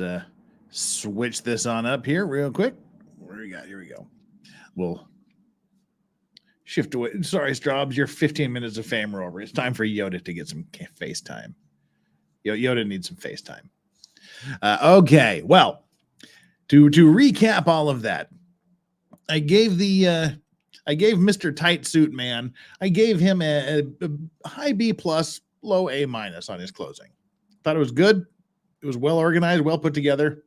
switch this on up here real quick. What do we got? Here we go. We'll shift away. Sorry, Straubs, your 15 minutes of fame are over. It's time for Yoda to get some FaceTime. Yoda needs some FaceTime. Okay, well, to recap all of that, I gave Mr. Tight Suit Man, I gave him a high B plus, low A minus on his closing. Thought it was good. It was well organized, well put together.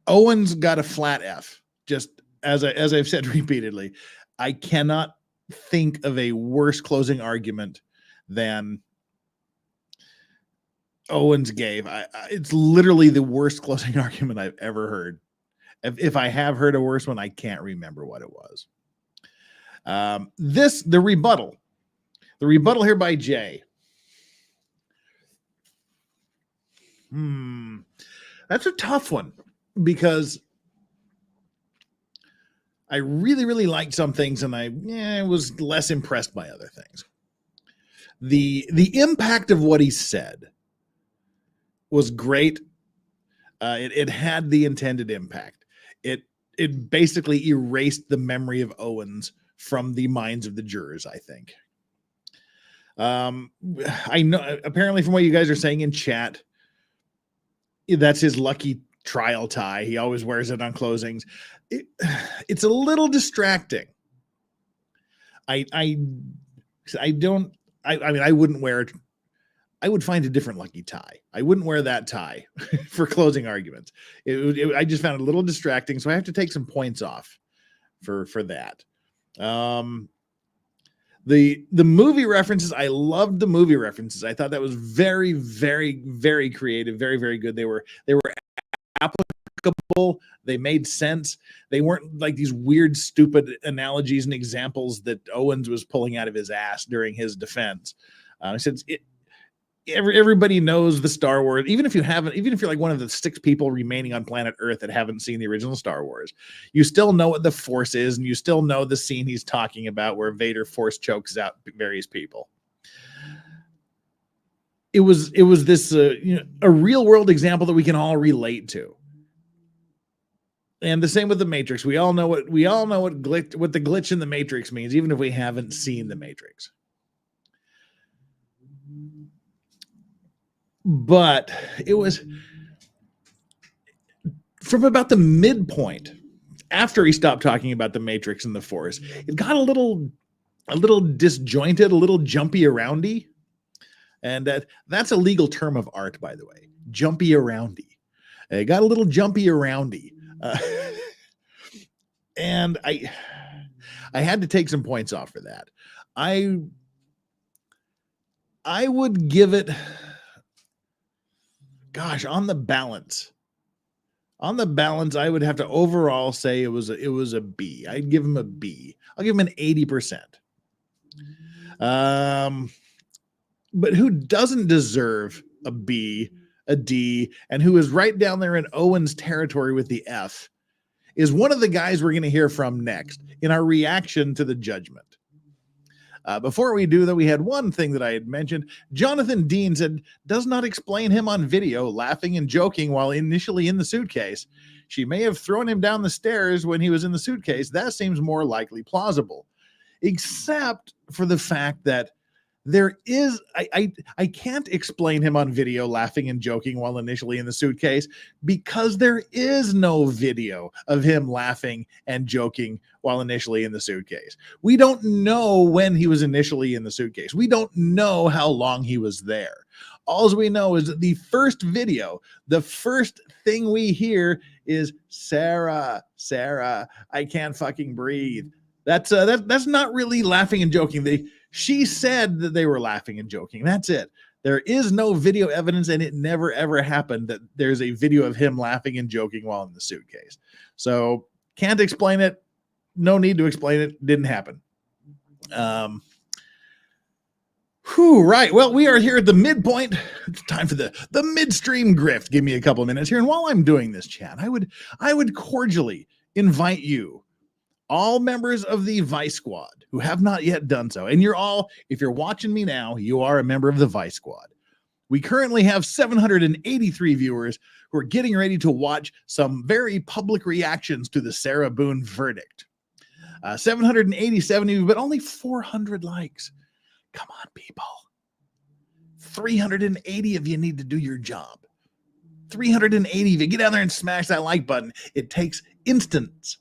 Owens got a flat F. Just as I've said repeatedly, I cannot think of a worse closing argument than Owens gave. It's literally the worst closing argument I've ever heard. If I have heard a worse one, I can't remember what it was. The rebuttal here by Jay. That's a tough one because I really, really liked some things and I was less impressed by other things. The impact of what he said was great. It had the intended impact. It basically erased the memory of Owens from the minds of the jurors, I think. I know, apparently from what you guys are saying in chat, that's his lucky trial tie. He always wears it on closings. It's a little distracting. I mean, I wouldn't wear it. I would find a different lucky tie. I wouldn't wear that tie for closing arguments. I just found it a little distracting, so I have to take some points off for that. The movie references, I loved the movie references. I thought that was very, very, very creative, very, very good. They were applicable. They made sense. They weren't like these weird, stupid analogies and examples that Owens was pulling out of his ass during his defense. Since everybody knows the Star Wars, even if you're like one of the 6 people remaining on planet Earth that haven't seen the original Star Wars, you still know what the Force is, and you still know the scene he's talking about where Vader force chokes out various people. It was this a real world example that we can all relate to. And the same with the Matrix. We all know what the glitch in the Matrix means, even if we haven't seen the Matrix. But it was from about the midpoint after he stopped talking about the Matrix and the Force, it got a little disjointed, a little jumpy aroundy. And that's a legal term of art, by the way. Jumpy aroundy. It got a little jumpy aroundy. And I had to take some points off for that. I would give it, gosh, on the balance, I would have to overall say it was a B. I'd give him a B. I'll give him an 80%. But who doesn't deserve a B, a D, and who is right down there in Owens territory with the F is one of the guys we're going to hear from next in our reaction to the judgment. Before we do that, we had one thing that I had mentioned. Jonathan Dean said, does not explain him on video, laughing and joking while initially in the suitcase. She may have thrown him down the stairs when he was in the suitcase. That seems more likely plausible, except for the fact that there is, I can't explain him on video laughing and joking while initially in the suitcase because there is no video of him laughing and joking while initially in the suitcase. We don't know when he was initially in the suitcase. We don't know how long he was there. All we know is that the first video, the first thing we hear is Sarah, I can't fucking breathe. That's not really laughing and joking. She said that they were laughing and joking. That's it. There is no video evidence, and it never, ever happened that there's a video of him laughing and joking while in the suitcase. So can't explain it. No need to explain it. Didn't happen. Right. Well, we are here at the midpoint. It's time for the midstream grift. Give me a couple of minutes here. And while I'm doing this, chat, I would cordially invite you, all members of the Vice Squad who have not yet done so, and if you're watching me now, you are a member of the Vice Squad. We currently have 783 viewers who are getting ready to watch some very public reactions to the Sarah Boone verdict. 787 of you, but only 400 likes. Come on, people. 380 of you need to do your job. 380 of you. Get down there and smash that like button. It takes instants.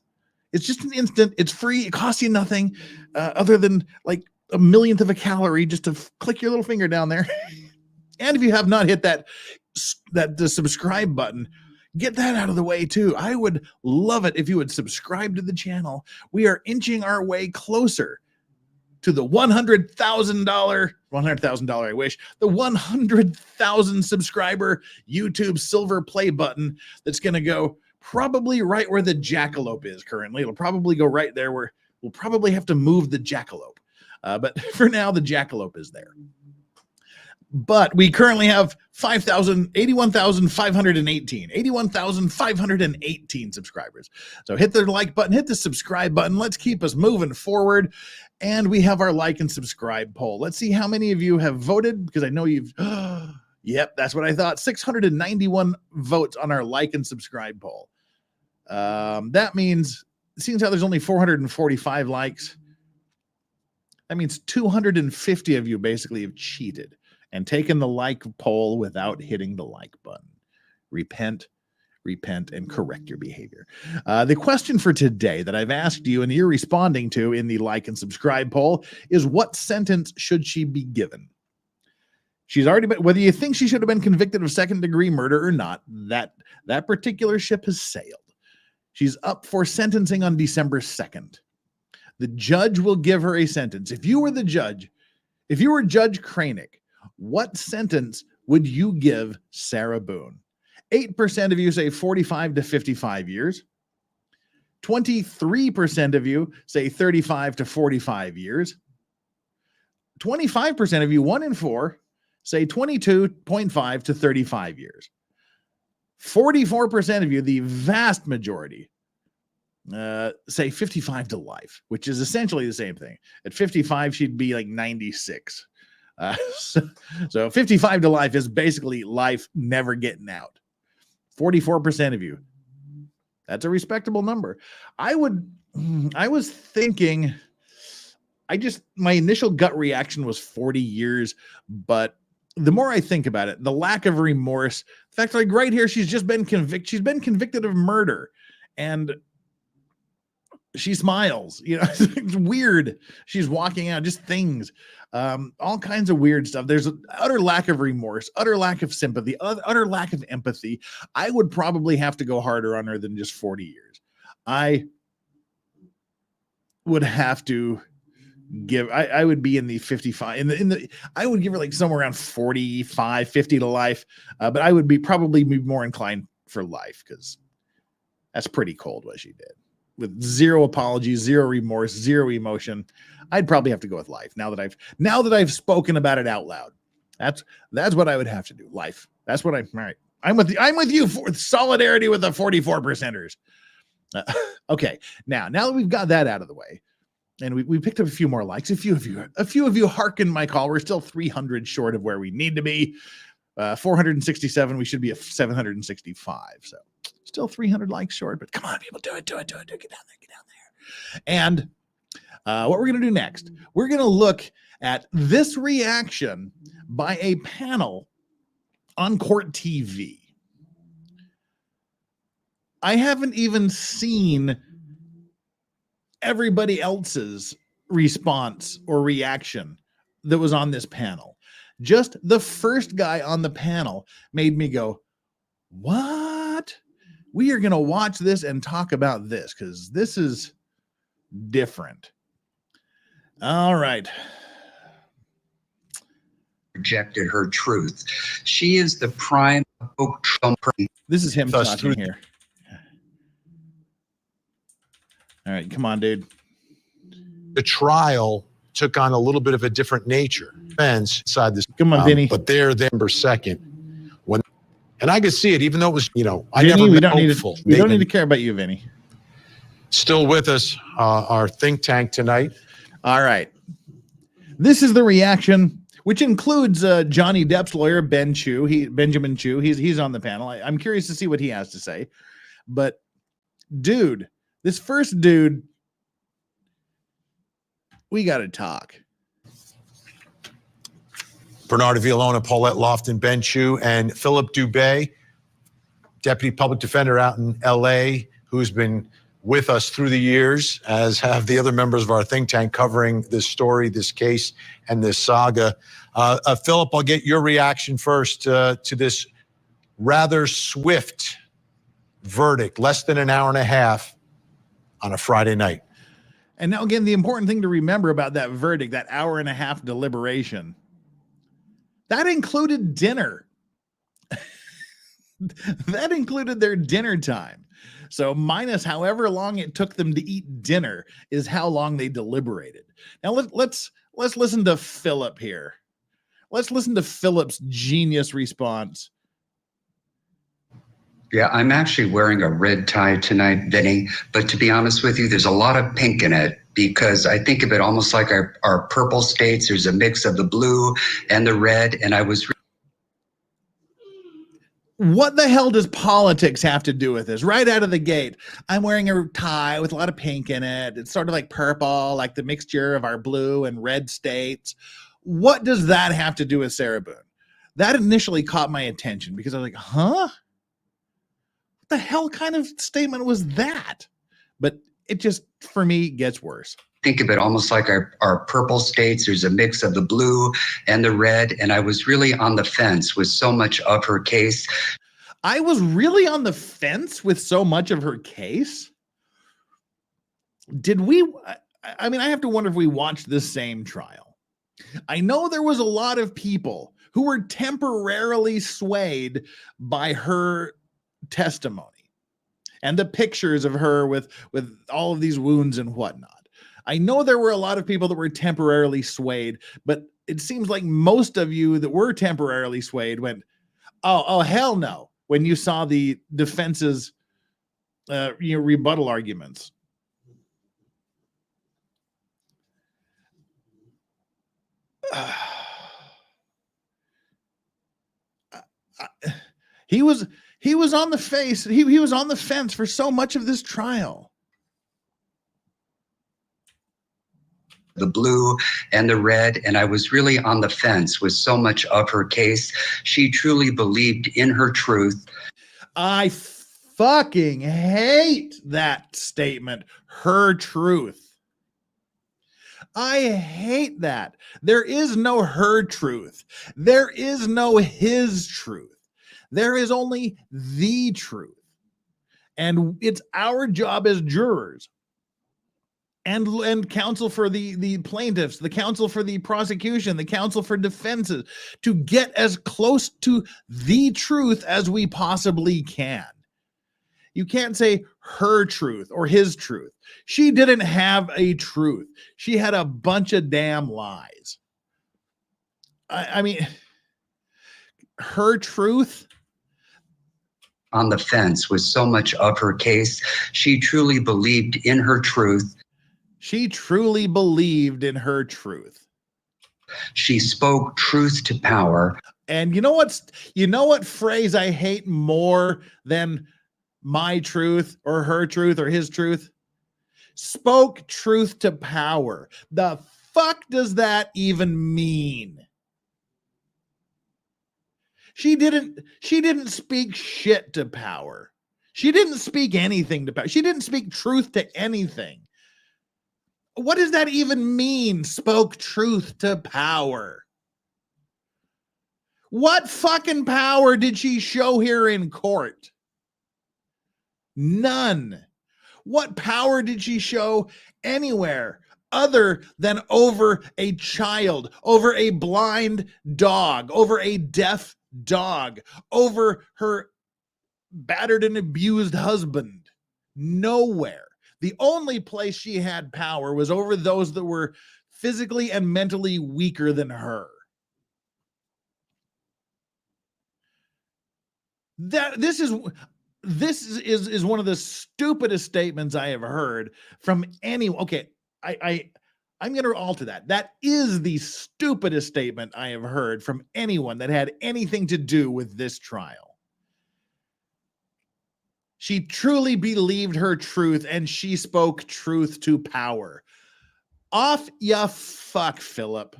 It's just an instant. It's free. It costs you nothing other than like a millionth of a calorie just to click your little finger down there. And if you have not hit the subscribe button, get that out of the way too. I would love it if you would subscribe to the channel. We are inching our way closer to the $100,000, I wish, the 100,000 subscriber YouTube silver play button that's going to go probably right where the jackalope is currently. It'll probably go right there where we'll probably have to move the jackalope. But for now, the jackalope is there. But we currently have 81,518 subscribers. So hit the like button, hit the subscribe button. Let's keep us moving forward. And we have our like and subscribe poll. Let's see how many of you have voted, because I know you've, yep, that's what I thought. 691 votes on our like and subscribe poll. That means, seeing how there's only 445 likes, that means 250 of you basically have cheated and taken the like poll without hitting the like button. Repent, repent, and correct your behavior. The question for today that I've asked you and you're responding to in the like and subscribe poll is, what sentence should she be given? She's already been, whether you think she should have been convicted of second-degree murder or not, that particular ship has sailed. She's up for sentencing on December 2nd. The judge will give her a sentence. If you were the judge, if you were Judge Kranick, what sentence would you give Sarah Boone? 8% of you say 45 to 55 years. 23% of you say 35 to 45 years. 25% of you, 1 in 4, say 22.5 to 35 years. 44% of you, the vast majority, say 55 to life, which is essentially the same thing. At 55, she'd be like 96. So 55 to life is basically life never getting out. 44% of you. That's a respectable number. I was thinking, my initial gut reaction was 40 years, but the more I think about it, the lack of remorse, in fact, like right here, she's been convicted of murder, and she smiles, it's weird. She's walking out, just things, all kinds of weird stuff. There's an utter lack of remorse, utter lack of sympathy, utter lack of empathy. I would probably have to go harder on her than just 40 years. I would have to give, I would be in the 55, I would give her like somewhere around 45, 50 to life. But I would probably be more inclined for life, because that's pretty cold what she did. With zero apologies, zero remorse, zero emotion. I'd probably have to go with life now that I've spoken about it out loud. That's what I would have to do. Life. That's what all right. I'm with you for solidarity with the 44%ers. Okay. Now that we've got that out of the way, and we picked up a few more likes. A few of you hearken my call. We're still 300 short of where we need to be. 467. We should be at 765. So still 300 likes short, but come on, people, do it. Get down there. And what we're going to do next, we're going to look at this reaction by a panel on Court TV. I haven't even seen everybody else's response or reaction that was on this panel. Just the first guy on the panel made me go, what? We are going to watch this and talk about this, because this is different. All right. Rejected her truth. She is the prime Trump. This is him talking here. All right, come on, dude. The trial took on a little bit of a different nature. Fence inside this. Come on, Vinny. But they're December 2nd. And I could see it, even though it was, I Vinny, never we don't need to care about you, Vinny. Still with us, our think tank tonight. All right. This is the reaction, which includes Johnny Depp's lawyer, Benjamin Chu. He's on the panel. I'm curious to see what he has to say. But, dude, this first dude, we got to talk. Bernardo Villalona, Paulette Lofton, Ben Chu, and Philip Dubé, deputy public defender out in L.A., who's been with us through the years, as have the other members of our think tank covering this story, this case, and this saga. Philip, I'll get your reaction first to this rather swift verdict, less than an hour and a half on a Friday night. And now, again, the important thing to remember about that verdict, that hour and a half deliberation, that included dinner. That included their dinner time. So minus however long it took them to eat dinner is how long they deliberated. Now let's listen to Philip here. Let's listen to Philip's genius response. Yeah, I'm actually wearing a red tie tonight, Vinny. But to be honest with you, there's a lot of pink in it, because I think of it almost like our purple states. There's a mix of the blue and the red. And I was... What the hell does politics have to do with this? Right out of the gate, I'm wearing a tie with a lot of pink in it. It's sort of like purple, like the mixture of our blue and red states. What does that have to do with Sarah Boone? That initially caught my attention, because I was like, huh? the hell kind of statement was that? But it just, for me, gets worse. Think of it almost like our purple states. There's a mix of the blue and the red. And I was really on the fence with so much of her case. I was really on the fence with so much of her case. Did we? I mean, I have to wonder if we watched this same trial. I know there was a lot of people who were temporarily swayed by her testimony and the pictures of her with all of these wounds and whatnot. I know there were a lot of people that were temporarily swayed, but it seems like most of you that were temporarily swayed went, oh hell no, when you saw the defense's rebuttal arguments. He was on the face. He was on the fence for so much of this trial. The blue and the red. And I was really on the fence with so much of her case. She truly believed in her truth. I fucking hate that statement. Her truth. I hate that. There is no her truth. There is no his truth. There is only the truth. And it's our job as jurors and counsel for the plaintiffs, the counsel for the prosecution, the counsel for defenses, to get as close to the truth as we possibly can. You can't say her truth or his truth. She didn't have a truth. She had a bunch of damn lies. I mean, her truth. On the fence with so much of her case. She truly believed in her truth. She truly believed in her truth. She spoke truth to power. And you know what phrase I hate more than my truth or her truth or his truth? Spoke truth to power. The fuck does that even mean? She didn't speak shit to power. She didn't speak anything to power. She didn't speak truth to anything. What does that even mean? Spoke truth to power. What fucking power did she show here in court? None. What power did she show anywhere other than over a child, over a blind dog, over a deaf dog, over her battered and abused husband? Nowhere. The only place she had power was over those that were physically and mentally weaker than her. This is one of the stupidest statements I have heard from anyone. Okay, I'm going to alter that. That is the stupidest statement I have heard from anyone that had anything to do with this trial. She truly believed her truth, and she spoke truth to power. Off ya fuck, Philip.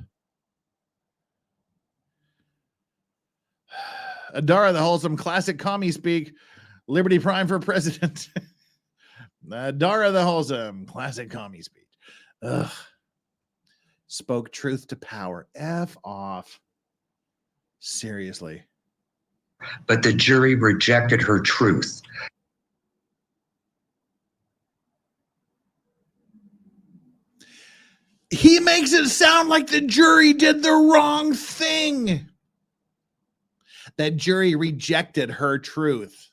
Adara the Wholesome, classic commie speak. Liberty Prime for president. Adara the Wholesome, classic commie speech. Ugh. Spoke truth to power. F off. Seriously. But the jury rejected her truth. He makes it sound like the jury did the wrong thing. That jury rejected her truth.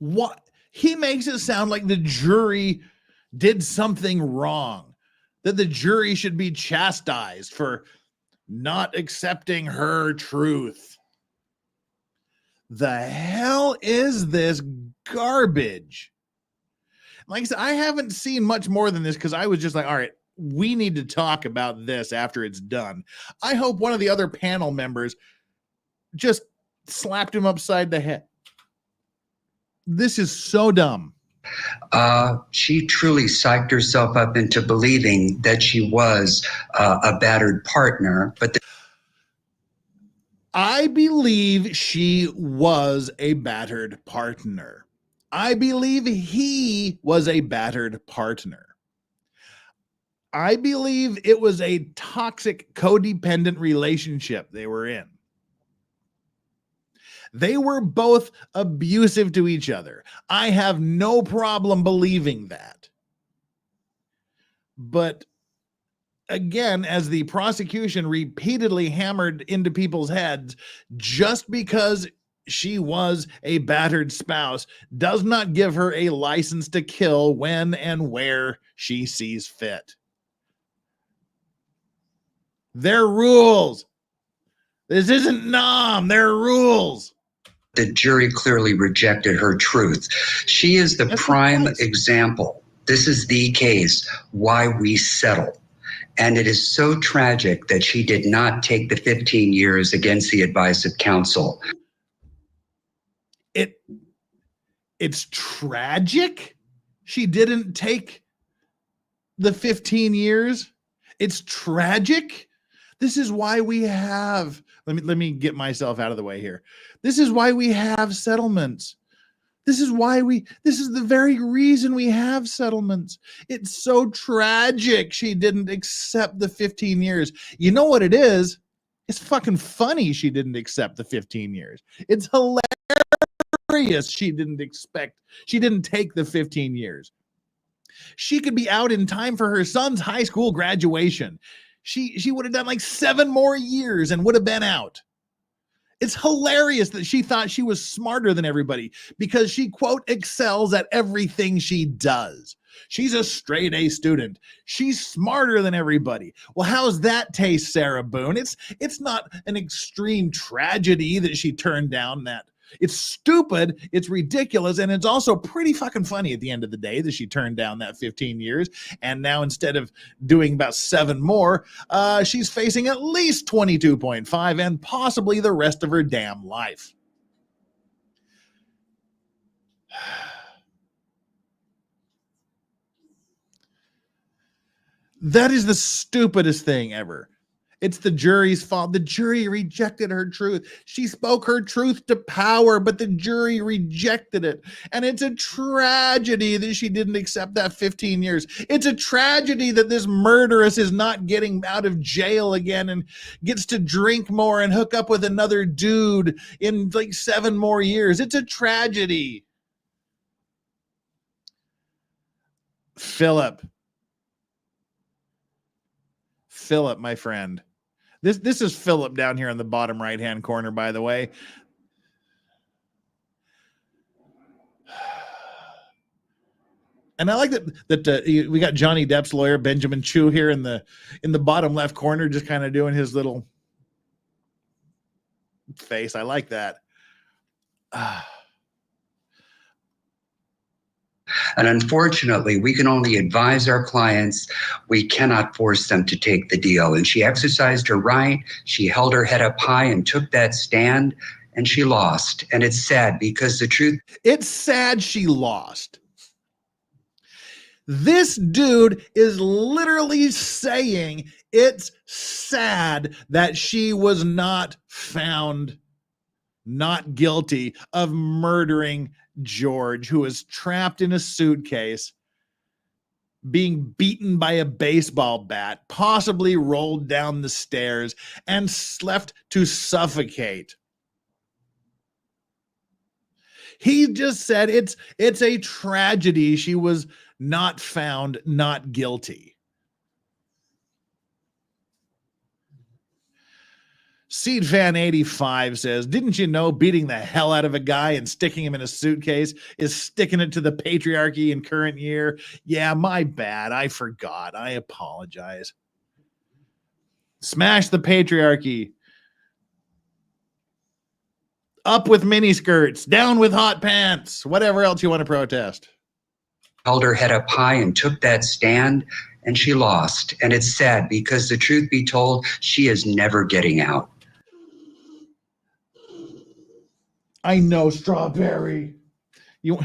What? He makes it sound like the jury did something wrong, that the jury should be chastised for not accepting her truth. The hell is this garbage? Like I said, I haven't seen much more than this because I was just like, all right, we need to talk about this after it's done. I hope one of the other panel members just slapped him upside the head. This is so dumb. She truly psyched herself up into believing that she was a battered partner. But I believe she was a battered partner. I believe he was a battered partner. I believe it was a toxic, codependent relationship they were in. They were both abusive to each other. I have no problem believing that. But again, as the prosecution repeatedly hammered into people's heads, just because she was a battered spouse does not give her a license to kill when and where she sees fit. They're rules. This isn't Nam. They're rules. The jury clearly rejected her truth. She is the prime example. This is the case why we settle. And it is so tragic that she did not take the 15 years against the advice of counsel. It's tragic she didn't take the 15 years. It's tragic. This is why we have, let me get myself out of the way here. This is why we have settlements. This is the very reason we have settlements. It's so tragic she didn't accept the 15 years. You know what it is? It's fucking funny she didn't accept the 15 years. It's hilarious she didn't take the 15 years. She could be out in time for her son's high school graduation. She would have done like 7 more years and would have been out. It's hilarious that she thought she was smarter than everybody because she, quote, excels at everything she does. She's a straight A student. She's smarter than everybody. Well, how's that taste, Sarah Boone? It's not an extreme tragedy that she turned down that. It's stupid, it's ridiculous, and it's also pretty fucking funny at the end of the day that she turned down that 15 years, and now instead of doing about 7 more, she's facing at least 22.5 and possibly the rest of her damn life. That is the stupidest thing ever. It's the jury's fault. The jury rejected her truth. She spoke her truth to power, but the jury rejected it. And it's a tragedy that she didn't accept that 15 years. It's a tragedy that this murderess is not getting out of jail again and gets to drink more and hook up with another dude in like 7 more years. It's a tragedy. Philip, my friend. This is Philip down here in the bottom right-hand corner, by the way. And I like that we got Johnny Depp's lawyer, Benjamin Chu, here in the bottom left corner, just kind of doing his little face. I like that. And unfortunately, we can only advise our clients. We cannot force them to take the deal. And she exercised her right. She held her head up high and took that stand, and she lost. And it's sad because the truth. It's sad she lost. This dude is literally saying it's sad that she was not found not guilty of murdering George, who was trapped in a suitcase, being beaten by a baseball bat, possibly rolled down the stairs, and left to suffocate. He just said it's a tragedy she was not found not guilty. Seed Fan 85 says, didn't you know beating the hell out of a guy and sticking him in a suitcase is sticking it to the patriarchy in current year? Yeah, my bad. I forgot. I apologize. Smash the patriarchy. Up with miniskirts. Down with hot pants. Whatever else you want to protest. Held her head up high and took that stand, and she lost. And it's sad because the truth be told, she is never getting out. I know, Strawberry. You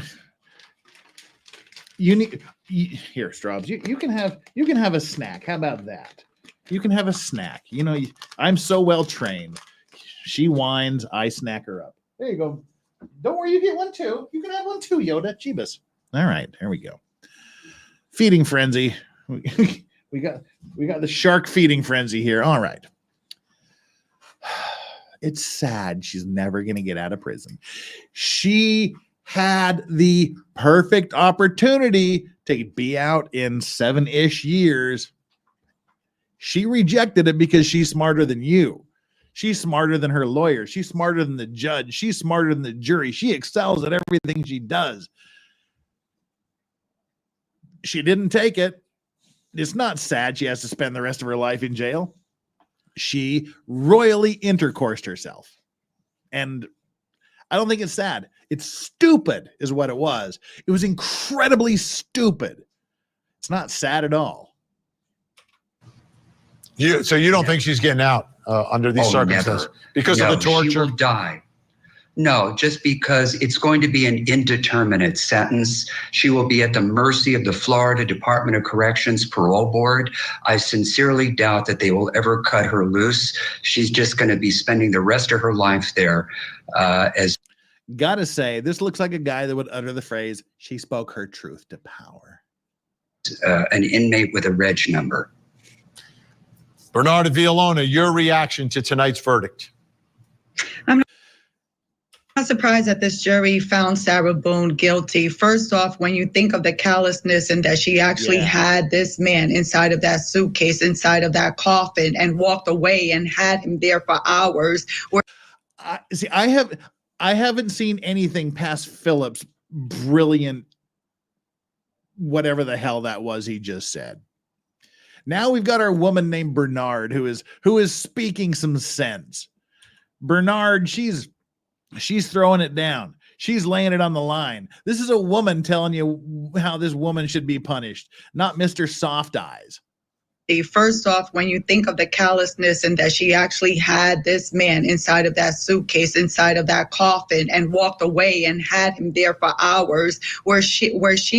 need here, Straubs. You can have a snack. How about that? You can have a snack. You know, I'm so well trained. She whines. I snack her up. There you go. Don't worry, you get one too. You can have one too, Yoda. Jeebus. All right, there we go. Feeding frenzy. We got the shark feeding frenzy here. All right. It's sad she's never going to get out of prison. She had the perfect opportunity to be out in 7-ish years. She rejected it because she's smarter than you. She's smarter than her lawyer. She's smarter than the judge. She's smarter than the jury. She excels at everything she does. She didn't take it. It's not sad she has to spend the rest of her life in jail. She royally intercoursed herself. And I don't think it's sad. It's stupid is what it was. It was incredibly stupid. It's not sad at all. So you don't think she's getting out under these circumstances? Never. Because of the torture? She will die. No, just because it's going to be an indeterminate sentence. She will be at the mercy of the Florida Department of Corrections Parole Board. I sincerely doubt that they will ever cut her loose. She's just going to be spending the rest of her life there as. Gotta say, this looks like a guy that would utter the phrase, she spoke her truth to power. An inmate with a reg number. Bernardo Villalona, your reaction to tonight's verdict? I'm not surprised that this jury found Sarah Boone guilty. First off, when you think of the callousness and that she actually had this man inside of that suitcase, inside of that coffin, and walked away and had him there for hours. I haven't seen anything past Philip's brilliant whatever the hell that was he just said. Now we've got our woman named Bernard who is speaking some sense. Bernard, she's throwing it down. She's laying it on the line. This is a woman telling you how this woman should be punished, not Mr. Soft Eyes. First off, when you think of the callousness and that she actually had this man inside of that suitcase, inside of that coffin, and walked away and had him there for hours, where she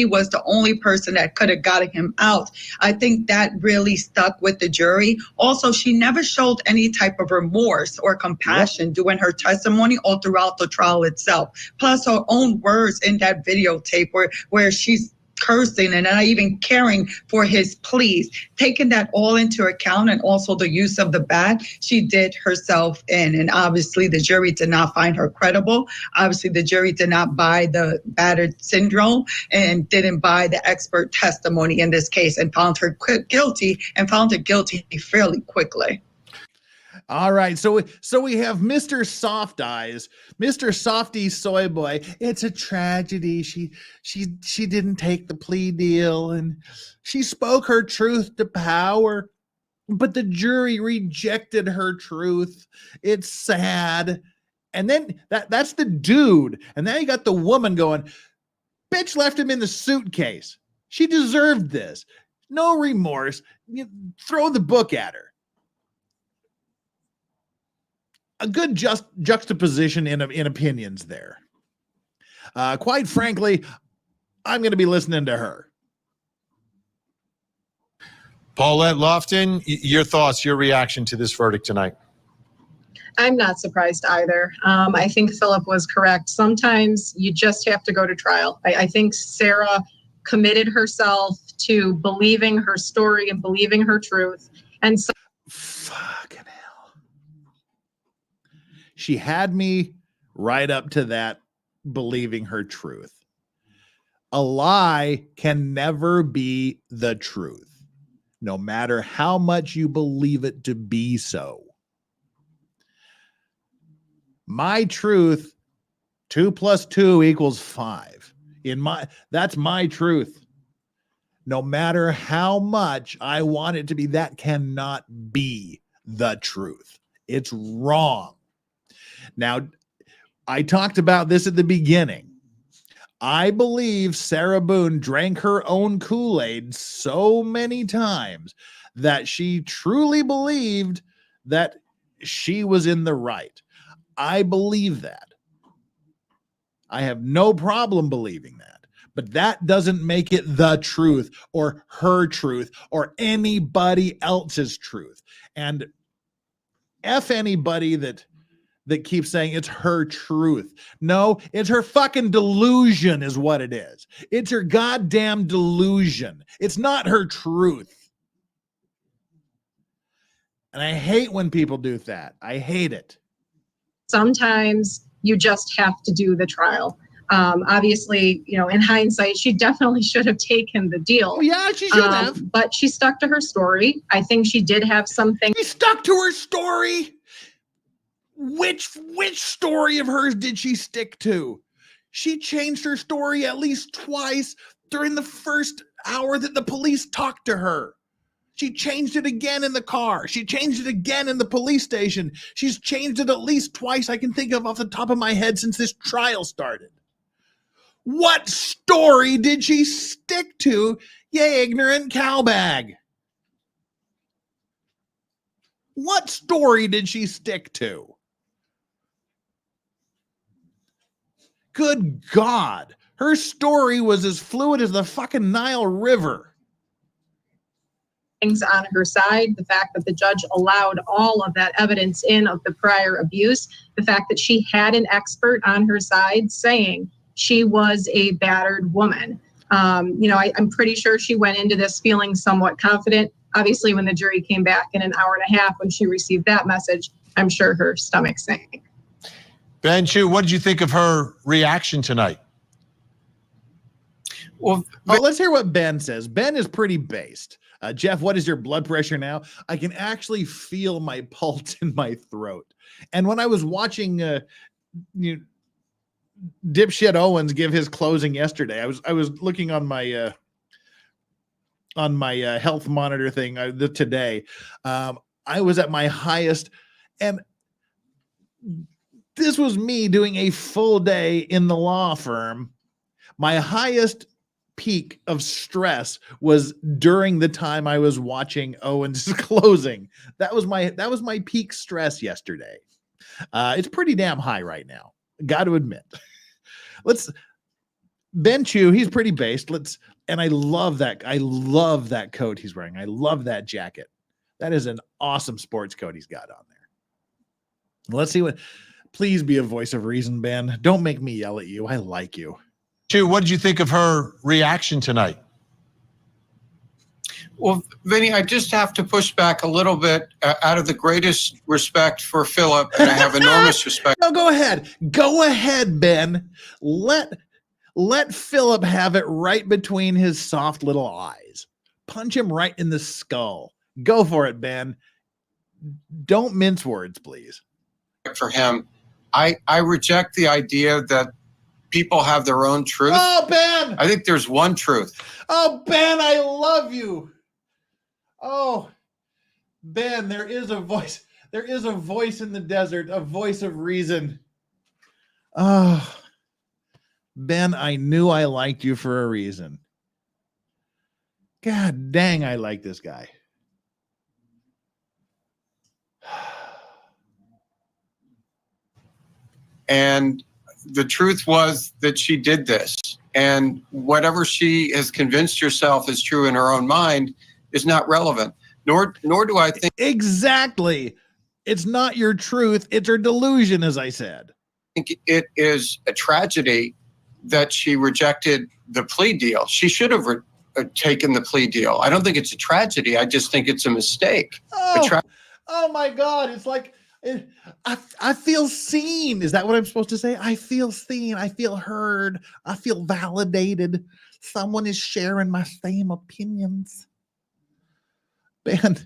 was the only person that could have gotten him out, I think that really stuck with the jury. Also, she never showed any type of remorse or compassion during her testimony or throughout the trial itself. Plus, her own words in that videotape where she's cursing and not even caring for his pleas, taking that all into account, and also the use of the bat, she did herself in. And obviously the jury did not find her credible. Obviously the jury did not buy the battered syndrome and didn't buy the expert testimony in this case, and found her guilty, and found her guilty fairly quickly. All right, so we have Mr. Soft Eyes, Mr. Softy Soy Boy. It's a tragedy. She didn't take the plea deal, and she spoke her truth to power, but the jury rejected her truth. It's sad. And then that's the dude, and now you got the woman going, bitch left him in the suitcase. She deserved this. No remorse. Throw the book at her. A good juxtaposition in opinions there. Quite frankly, I'm going to be listening to her. Paulette Lofton, your thoughts, your reaction to this verdict tonight? I'm not surprised either. I think Philip was correct. Sometimes you just have to go to trial. I think Sarah committed herself to believing her story and believing her truth. And so fucking hell. She had me right up to that, believing her truth. A lie can never be the truth, no matter how much you believe it to be so. My truth, 2 + 2 = 5. That's my truth. No matter how much I want it to be, that cannot be the truth. It's wrong. Now, I talked about this at the beginning. I believe Sarah Boone drank her own Kool-Aid so many times that she truly believed that she was in the right. I believe that. I have no problem believing that. But that doesn't make it the truth or her truth or anybody else's truth. And F anybody that that keeps saying it's her truth. No, it's her fucking delusion is what it is. It's her goddamn delusion. It's not her truth. And I hate when people do that. I hate it. Sometimes you just have to do the trial. Obviously, in hindsight, she definitely should have taken the deal. Yeah, she should have. But she stuck to her story. I think she did have something. She stuck to her story. Which story of hers did she stick to? She changed her story at least twice during the first hour that the police talked to her. She changed it again in the car. She changed it again in the police station. She's changed it at least twice I can think of off the top of my head since this trial started. What story did she stick to, you ignorant cowbag? What story did she stick to? Good God. Her story was as fluid as the fucking Nile River. Things on her side, the fact that the judge allowed all of that evidence in of the prior abuse, the fact that she had an expert on her side saying she was a battered woman. I'm pretty sure she went into this feeling somewhat confident. Obviously, when the jury came back in an hour and a half, when she received that message, I'm sure her stomach sank. Ben Chu, what did you think of her reaction tonight? Well, let's hear what Ben says. Ben is pretty based. Jeff, what is your blood pressure now? I can actually feel my pulse in my throat. And when I was watching dipshit Owens give his closing yesterday, I was looking on my health monitor thing today. I was at my highest, and this was me doing a full day in the law firm. My highest peak of stress was during the time I was watching Owens' closing. That was my peak stress yesterday. It's pretty damn high right now. Got to admit. Ben Chu, he's pretty based. And I love that. I love that coat he's wearing. I love that jacket. That is an awesome sports coat he's got on there. Let's see please be a voice of reason, Ben. Don't make me yell at you. I like you. Chu, what did you think of her reaction tonight? Well, Vinny, I just have to push back a little bit out of the greatest respect for Philip, and I have enormous respect. No, go ahead. Go ahead, Ben. Let Philip have it right between his soft little eyes. Punch him right in the skull. Go for it, Ben. Don't mince words, please. For him, I reject the idea that people have their own truth. Oh, Ben! I think there's one truth. Oh, Ben, I love you. Oh, Ben, there is a voice. There is a voice in the desert, a voice of reason. Oh, Ben, I knew I liked you for a reason. God dang, I like this guy. And the truth was that she did this. And whatever she has convinced herself is true in her own mind is not relevant. Nor do I think... Exactly. It's not your truth. It's her delusion, as I said. I think it is a tragedy that she rejected the plea deal. She should have taken the plea deal. I don't think it's a tragedy. I just think it's a mistake. Oh my God. It's like... I feel seen. Is that what I'm supposed to say? I feel seen. I feel heard. I feel validated. Someone is sharing my same opinions. Ben,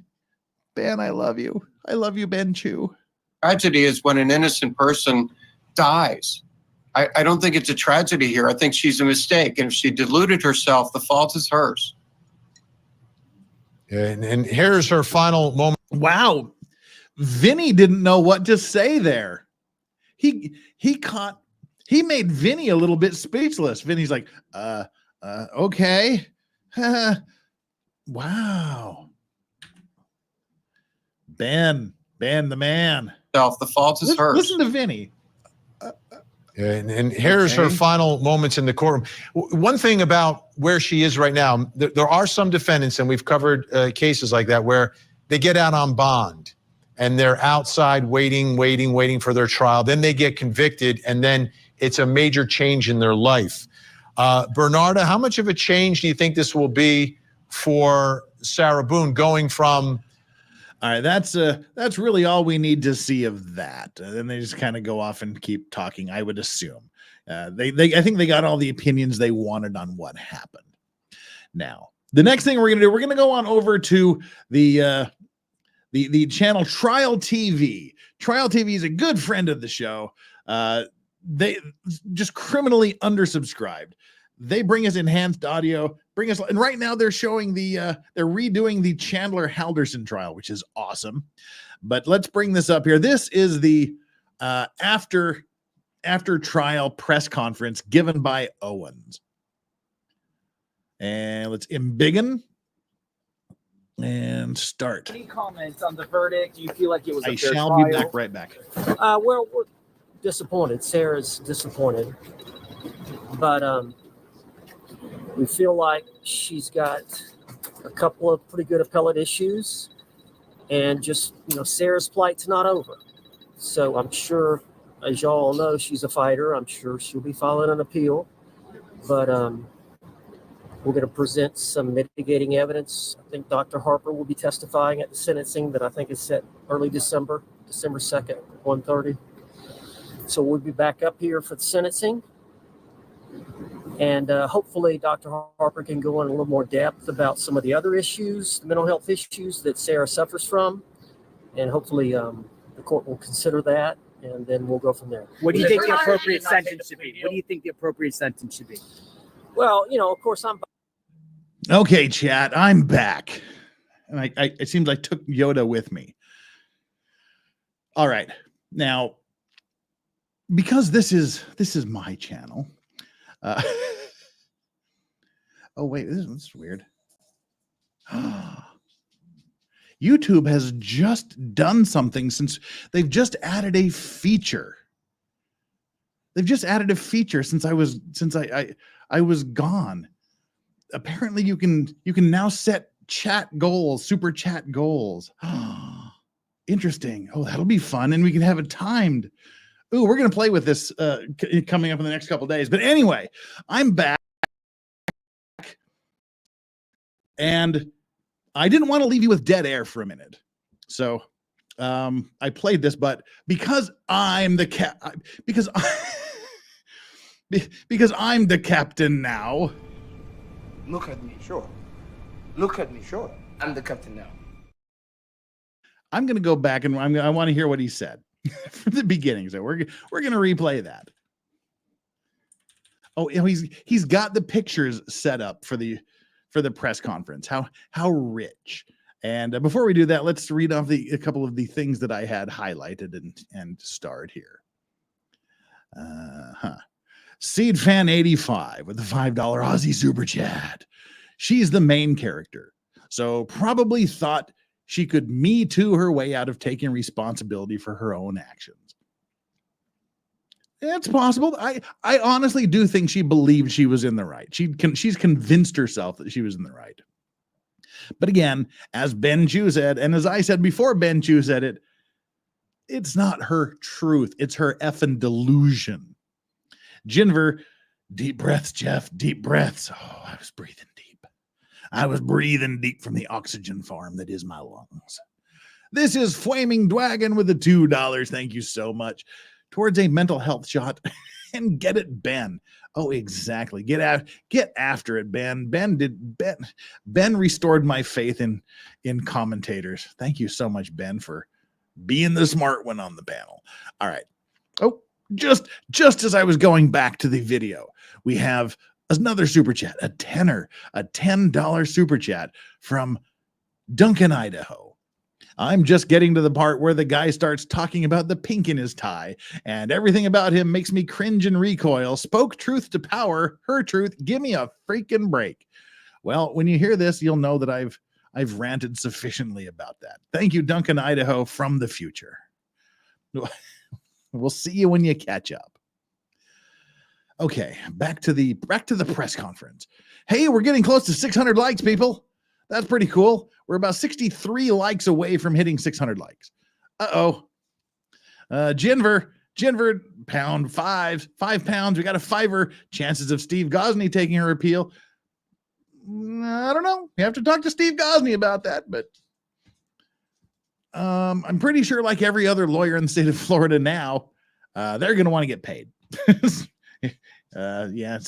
I love you. I love you, Ben Chu. Tragedy is when an innocent person dies. I don't think it's a tragedy here. I think she's a mistake. And if she deluded herself, the fault is hers. And here's her final moment. Wow. Vinny didn't know what to say there. He made Vinny a little bit speechless. Vinny's like, okay. Wow. Ben the man. The fault is hers. Listen to Vinny. And here's her final moments in the courtroom. One thing about where she is right now, there are some defendants, and we've covered cases like that, where they get out on bond. and they're outside waiting for their trial. Then they get convicted, and then it's a major change in their life. Bernarda, how much of a change do you think this will be for Sarah Boone going from? All right, that's really all we need to see of that. Then they just kind of go off and keep talking, I would assume. I think they got all the opinions they wanted on what happened. Now, the next thing we're going to do, we're going to go on over to the channel Trial TV. Trial TV is a good friend of the show. They just criminally undersubscribed. They bring us enhanced audio, and right now they're showing they're redoing the Chandler Halderson trial, which is awesome. But let's bring this up here. This is the after trial press conference given by Owens. And let's embiggen and start. Any comments on the verdict? Do you feel like it was a I fair shall trial? be back right back. Well, we're disappointed. Sarah's disappointed. But we feel like she's got a couple of pretty good appellate issues. And just, Sarah's plight's not over. So I'm sure, as y'all know, she's a fighter. I'm sure she'll be filing an appeal. But we're going to present some mitigating evidence. I think Dr. Harper will be testifying at the sentencing that I think is set early December 2nd, 1:30. So we'll be back up here for the sentencing. And hopefully Dr. Harper can go in a little more depth about some of the other issues, the mental health issues that Sarah suffers from. And hopefully the court will consider that, and then we'll go from there. What do you think the appropriate sentence should be? What do you think the appropriate sentence should be? Well, of course, I'm. Okay, chat, I'm back. And it seems I took Yoda with me. All right. Now, because this is my channel. Oh, wait, this is weird. YouTube has just done something since they've just added a feature. They've just added a feature since I was gone. Apparently you can now set chat goals, super chat goals. Interesting. Oh, that'll be fun. And we can have it timed. Ooh, we're going to play with this coming up in the next couple of days. But anyway, I'm back. And I didn't want to leave you with dead air for a minute. So I played this, but because I'm the because I'm the captain now. Look at me, sure. Look at me, sure. I'm the captain now. I'm going to go back and I want to hear what he said from the beginning. So we're going to replay that. Oh, he's got the pictures set up for the press conference. How rich. And before we do that, let's read off a couple of the things that I had highlighted and starred here. Seed Fan 85 with the $5 Aussie super chat. She's the main character, so probably thought she could Me Too her way out of taking responsibility for her own actions. It's possible. I honestly do think she believed she was in the right. She's convinced herself that she was in the right. But again, as Ben Chu said, and as I said before Ben Chu said it, it's not her truth. It's her effing delusion. Jinver, deep breaths, Jeff, deep breaths. Oh, I was breathing deep. I was breathing deep from the oxygen farm that is my lungs. This is Flaming Dwagon with the $2. Thank you so much. Towards a mental health shot. And get it, Ben. Oh, exactly. Get after it, Ben. Ben restored my faith in commentators. Thank you so much, Ben, for being the smart one on the panel. All right. Oh, just as I was going back to the video, we have another super chat, a $10 super chat from Duncan, Idaho. I'm just getting to the part where the guy starts talking about the pink in his tie, and everything about him makes me cringe and recoil. Spoke truth to power, her truth. Give me a freaking break. Well, when you hear this, you'll know that I've ranted sufficiently about that. Thank you, Duncan, Idaho, from the future. We'll see you when you catch up. Okay, back to the press conference. Hey, we're getting close to 600 likes, people. That's pretty cool. We're about 63 likes away from hitting 600 likes. Ginver, pound 5 pounds. We got a $5. Chances of Steve Gosney taking her appeal. I don't know. You have to talk to Steve Gosney about that, but I'm pretty sure, like every other lawyer in the state of Florida now, they're going to want to get paid. Yeah,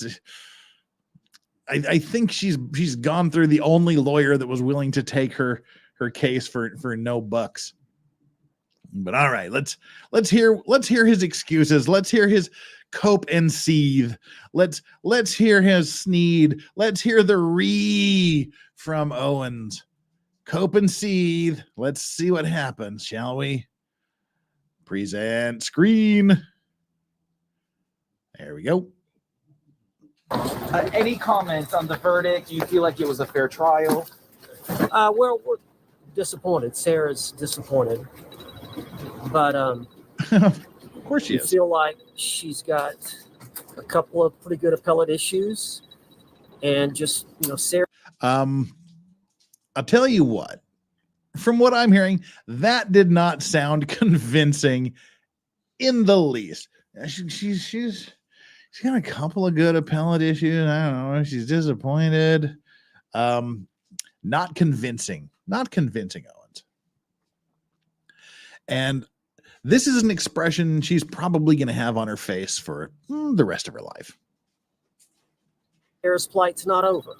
I think she's gone through the only lawyer that was willing to take her case for no bucks. But all right, let's hear his excuses. Let's hear his cope and seethe. Let's hear his sneed. Let's hear the ree from Owens. Cope and seethe. Let's see what happens, shall we? Present screen. There we go. Any comments on the verdict? Do you feel like it was a fair trial? Well, we're disappointed. Sarah's disappointed, but of course she we is. feel like she's got a couple of pretty good appellate issues, and just Sarah. I'll tell you what. From what I'm hearing, that did not sound convincing in the least. She's got a couple of good appellate issues. I don't know. She's disappointed. Not convincing, Owens. And this is an expression she's probably going to have on her face for the rest of her life. Sarah's plight's not over,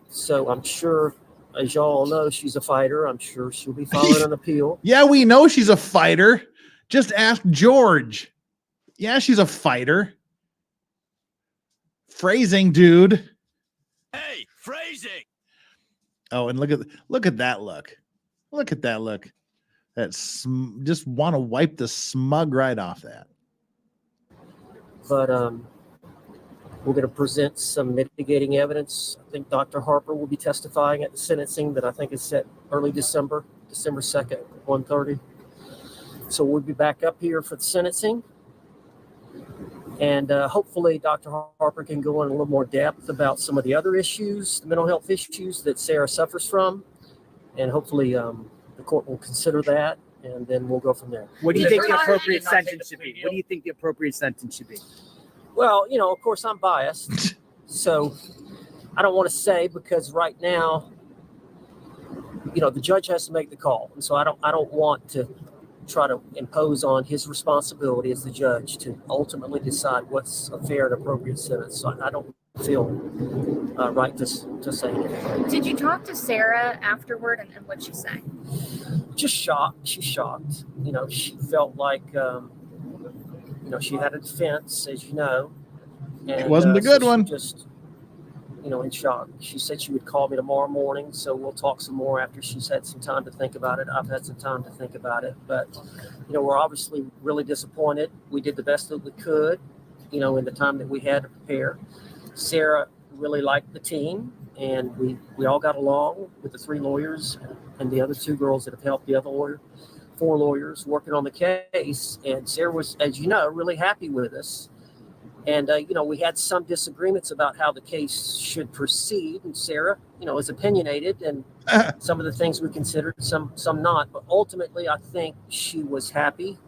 so I'm sure, as y'all know, she's a fighter. I'm sure she'll be filing an appeal. Yeah, we know she's a fighter. Just ask George. Yeah, she's a fighter. Phrasing, dude. Hey, phrasing. Oh, and look at that look. Look at that look. That's just want to wipe the smug right off that. But we're going to present some mitigating evidence. I think Dr. Harper will be testifying at the sentencing that I think is set early December 2nd, 1:30. So we'll be back up here for the sentencing. And hopefully Dr. Harper can go in a little more depth about some of the other issues, the mental health issues that Sarah suffers from. And hopefully the court will consider that, and then we'll go from there. What do you think the appropriate sentence should be? What do you think the appropriate sentence should be? Well, of course I'm biased, so I don't want to say, because right now, the judge has to make the call. And so I don't want to try to impose on his responsibility as the judge to ultimately decide what's a fair and appropriate sentence. So I don't feel right to say anything. Did you talk to Sarah afterward, and what'd she say? Just shocked. She's shocked. She felt like, she had a defense, as you know. And, it wasn't a good one. Just, in shock. She said she would call me tomorrow morning, so we'll talk some more after she's had some time to think about it. I've had some time to think about it, but, we're obviously really disappointed. We did the best that we could, in the time that we had to prepare. Sarah really liked the team, and we all got along with the 3 lawyers and the other 2 girls that have helped the other 4 lawyers working on the case. And Sarah was, as you know, really happy with us. And, we had some disagreements about how the case should proceed. And Sarah, is opinionated, and some of the things we considered, some not. But ultimately, I think she was happy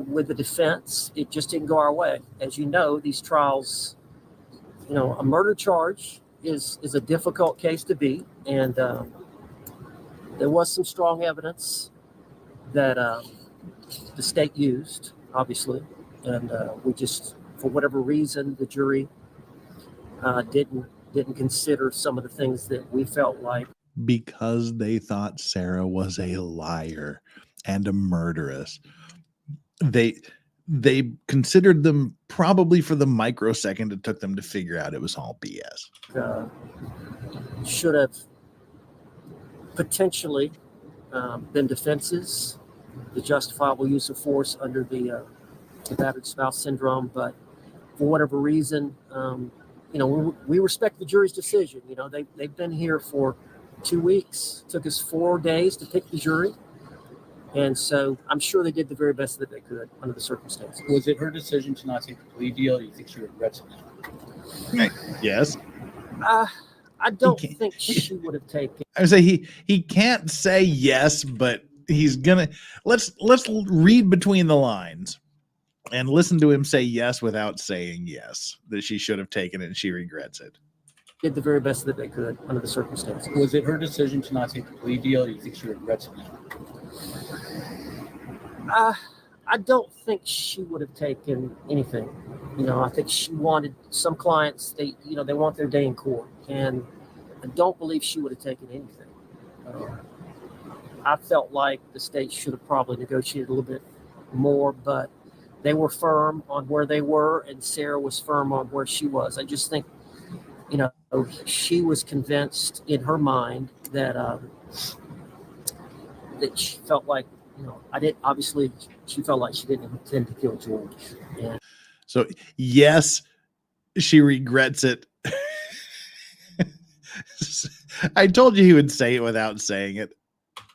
with the defense. It just didn't go our way. As you know, these trials, a murder charge is a difficult case to beat. And there was some strong evidence that the state used, obviously. And we just, for whatever reason, the jury didn't consider some of the things that we felt like. Because they thought Sarah was a liar and a murderess. They considered them probably for the microsecond it took them to figure out it was all BS. Should have potentially been defenses, the justifiable use of force under the battered spouse syndrome, but for whatever reason, we respect the jury's decision. They've been here for 2 weeks. It took us 4 days to pick the jury. And so I'm sure they did the very best that they could under the circumstances. Was it her decision to not take the plea deal? Do you think she regrets it? Yes. I don't think she would have taken. I would say he can't say yes, but he's gonna let's read between the lines and listen to him say yes without saying yes, that she should have taken it and she regrets it. Did the very best that they could under the circumstances. Was it her decision to not take the plea deal, or do you think she regrets it now? I don't think she would have taken anything. I think she wanted, some clients, they want their day in court, and I don't believe she would have taken anything. I felt like the state should have probably negotiated a little bit more, but they were firm on where they were, and Sarah was firm on where she was. I just think, she was convinced in her mind that that she felt like, obviously she felt like she didn't intend to kill George. And so, yes, she regrets it. I told you he would say it without saying it.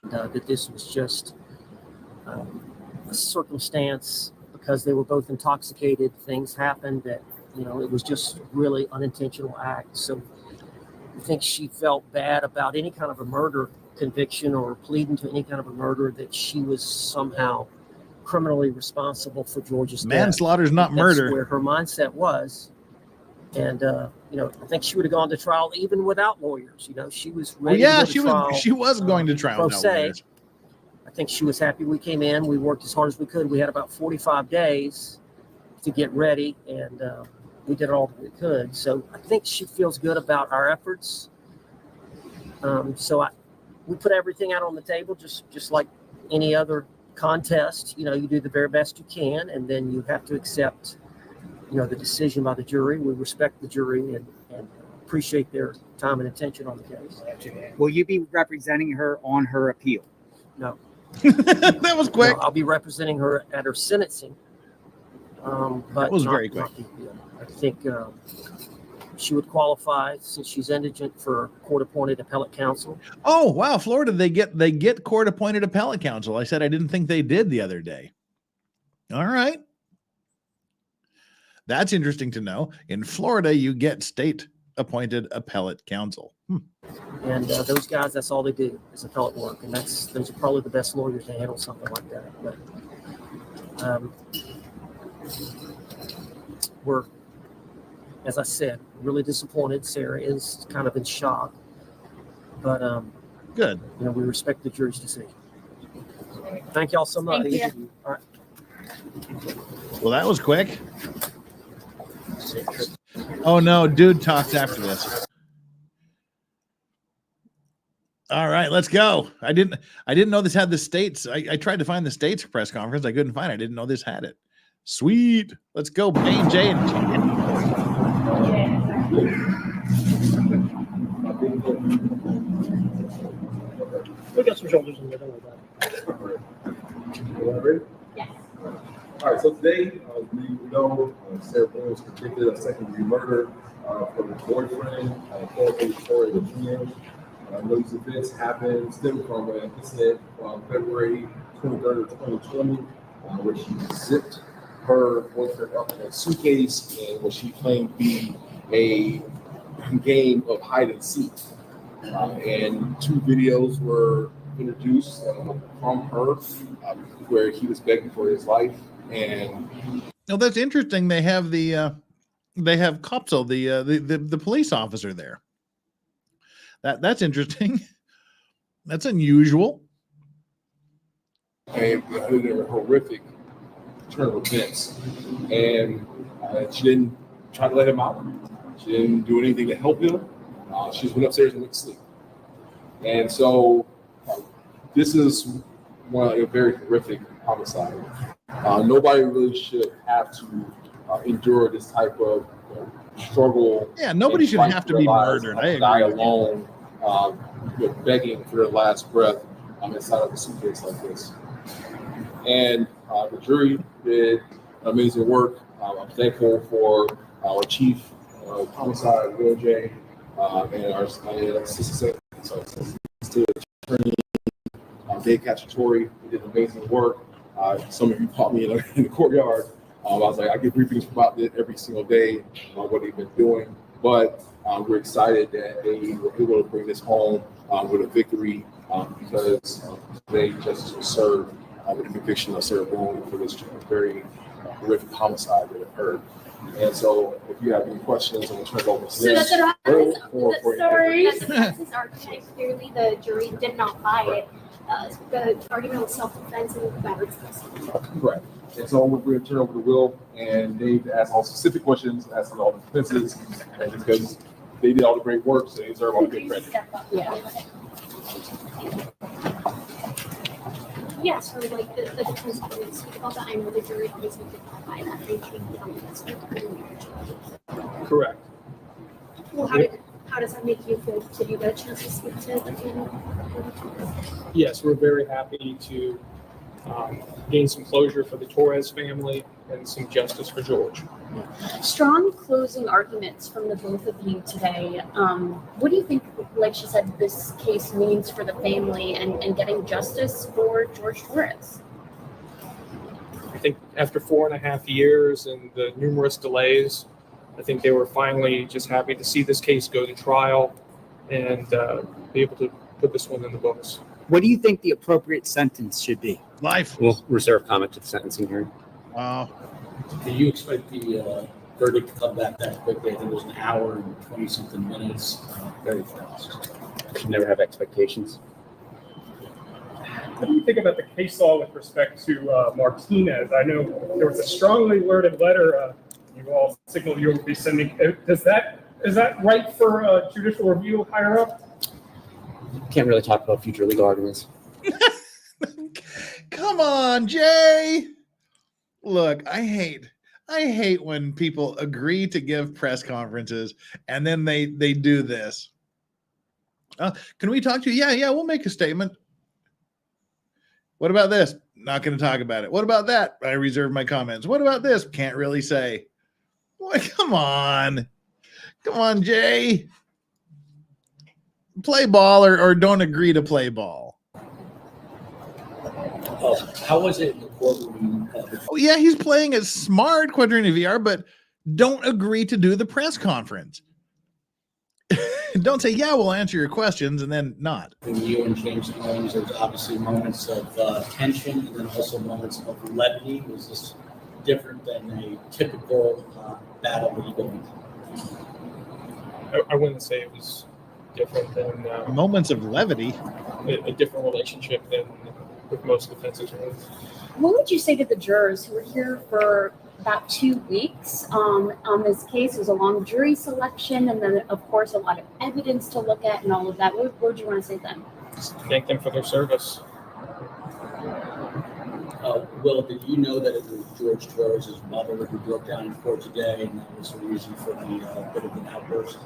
That this was just a circumstance because they were both intoxicated. Things happened that, it was just really unintentional act. So I think she felt bad about any kind of a murder conviction or pleading to any kind of a murder, that she was somehow criminally responsible for George's death. Manslaughter's not murder. That's where her mindset was. And, I think she would have gone to trial even without lawyers. She was ready to go to trial. She was going to trial without lawyers. I think she was happy we came in. We worked as hard as we could. We had about 45 days to get ready, and we did all that we could. So I think she feels good about our efforts. We put everything out on the table, just like any other contest. You do the very best you can, and then you have to accept, the decision by the jury. We respect the jury and appreciate their time and attention on the case. Will you be representing her on her appeal? No. That was quick. No, I'll be representing her at her sentencing. But that was very quick. I think she would qualify since she's indigent for court-appointed appellate counsel. Oh, wow. Florida, they get court-appointed appellate counsel. I said I didn't think they did the other day. All right. That's interesting to know. In Florida, you get state-appointed appellate counsel. And those guys, that's all they do is appellate work. And those are probably the best lawyers to handle something like that. But we're, as I said, really disappointed. Sarah is kind of in shock. But good. We respect the jury's decision. Thank y'all so much. Thank you. All right. Well, that was quick. Oh no, dude talks after this. All right, let's go. I didn't know this had the states. I tried to find the states press conference. I couldn't find it. I didn't know this had it. Sweet. Let's go, Bane J and We got some shoulders in there. Don't worry about it. Yes. All right, so today we know Sarah Boone was convicted of second-degree murder for her boyfriend, Corey Jr. Those events happened stemming from an incident on February 23rd of 2020, where she zipped her boyfriend up in a suitcase and what she claimed to be a game of hide and seek. And two videos were introduced from her where he was begging for his life. And that's interesting. They have Kopsel, the police officer there. That's interesting. That's unusual. And a horrific turn of events. And she didn't try to let him out. She didn't do anything to help him. She just went upstairs and went to sleep. And so this is a very horrific homicide. Nobody really should have to endure this type of struggle. Yeah, nobody should have to be murdered. I agree. Die alone, begging for their last breath inside of a suitcase like this. And the jury did amazing work. I'm thankful for our chief homicide, Will J, and our assistant attorney, Dave Cacciatore. They did amazing work. Some of you caught me in the courtyard. I was like, I get briefings about it every single day on what they've been doing. But we're excited that they were able to bring this home with a victory because today justice was served with the conviction of Sarah Boone for this very horrific homicide that occurred. And so, if you have any questions, I'm going to turn it over to So that's them. sorry. That's his argument. Clearly, the jury did not buy it. The argument was self-defense and the battery test. Correct. And so we're going to turn over to Will and Dave to ask all specific questions, asking all the defenses, and because they did all the great work, so they deserve all the good credit. Yeah, so like the defense couldn't speak about that. I know the jury obviously did not buy that. They changed it on the Correct. Well, how does that make you feel? Did you get a chance to speak to the family? Yes, we're very happy to gain some closure for the Torres family and some justice for George. Strong closing arguments from the both of you today. What do you think, like she said, this case means for the family and getting justice for George Torres? I think after 4.5 years and the numerous delays, I think they were finally just happy to see this case go to trial and be able to put this one in the books. What do you think the appropriate sentence should be? Life. We'll reserve comment to the sentencing hearing. Wow. Do you expect the verdict to come back that quickly? I think it was an hour and 20-something minutes. Very fast. Should never have expectations. What do you think about the case law with respect to Martinez? I know there was a strongly worded letter you all signaled you will be sending. Is that right for judicial review higher up? Can't really talk about future legal arguments. Come on, Jay. Look, I hate when people agree to give press conferences and then they do this. Can we talk to you? Yeah, we'll make a statement. What about this? Not going to talk about it. What about that? I reserve my comments. What about this? Can't really say. What? Come on, Jay. Play ball or don't agree to play ball. How was it in the courtroom? Oh, yeah, he's playing it smart, Quadrini VR, but don't agree to do the press conference. Don't say, yeah, we'll answer your questions, and then not. When you and James Jones, there's obviously moments of tension and then also moments of levity. Was this different than a typical battle that you go into? I wouldn't say it was different than moments of levity. A different relationship than with most defense attorneys. What would you say to the jurors who were here for about 2 weeks on this case? It was a long jury selection and then, of course, a lot of evidence to look at and all of that. What would you want to say to them? Thank them for their service. Will, did you know that it was George Torres' mother who broke down in court today and that was the reason for the bit of an outburst?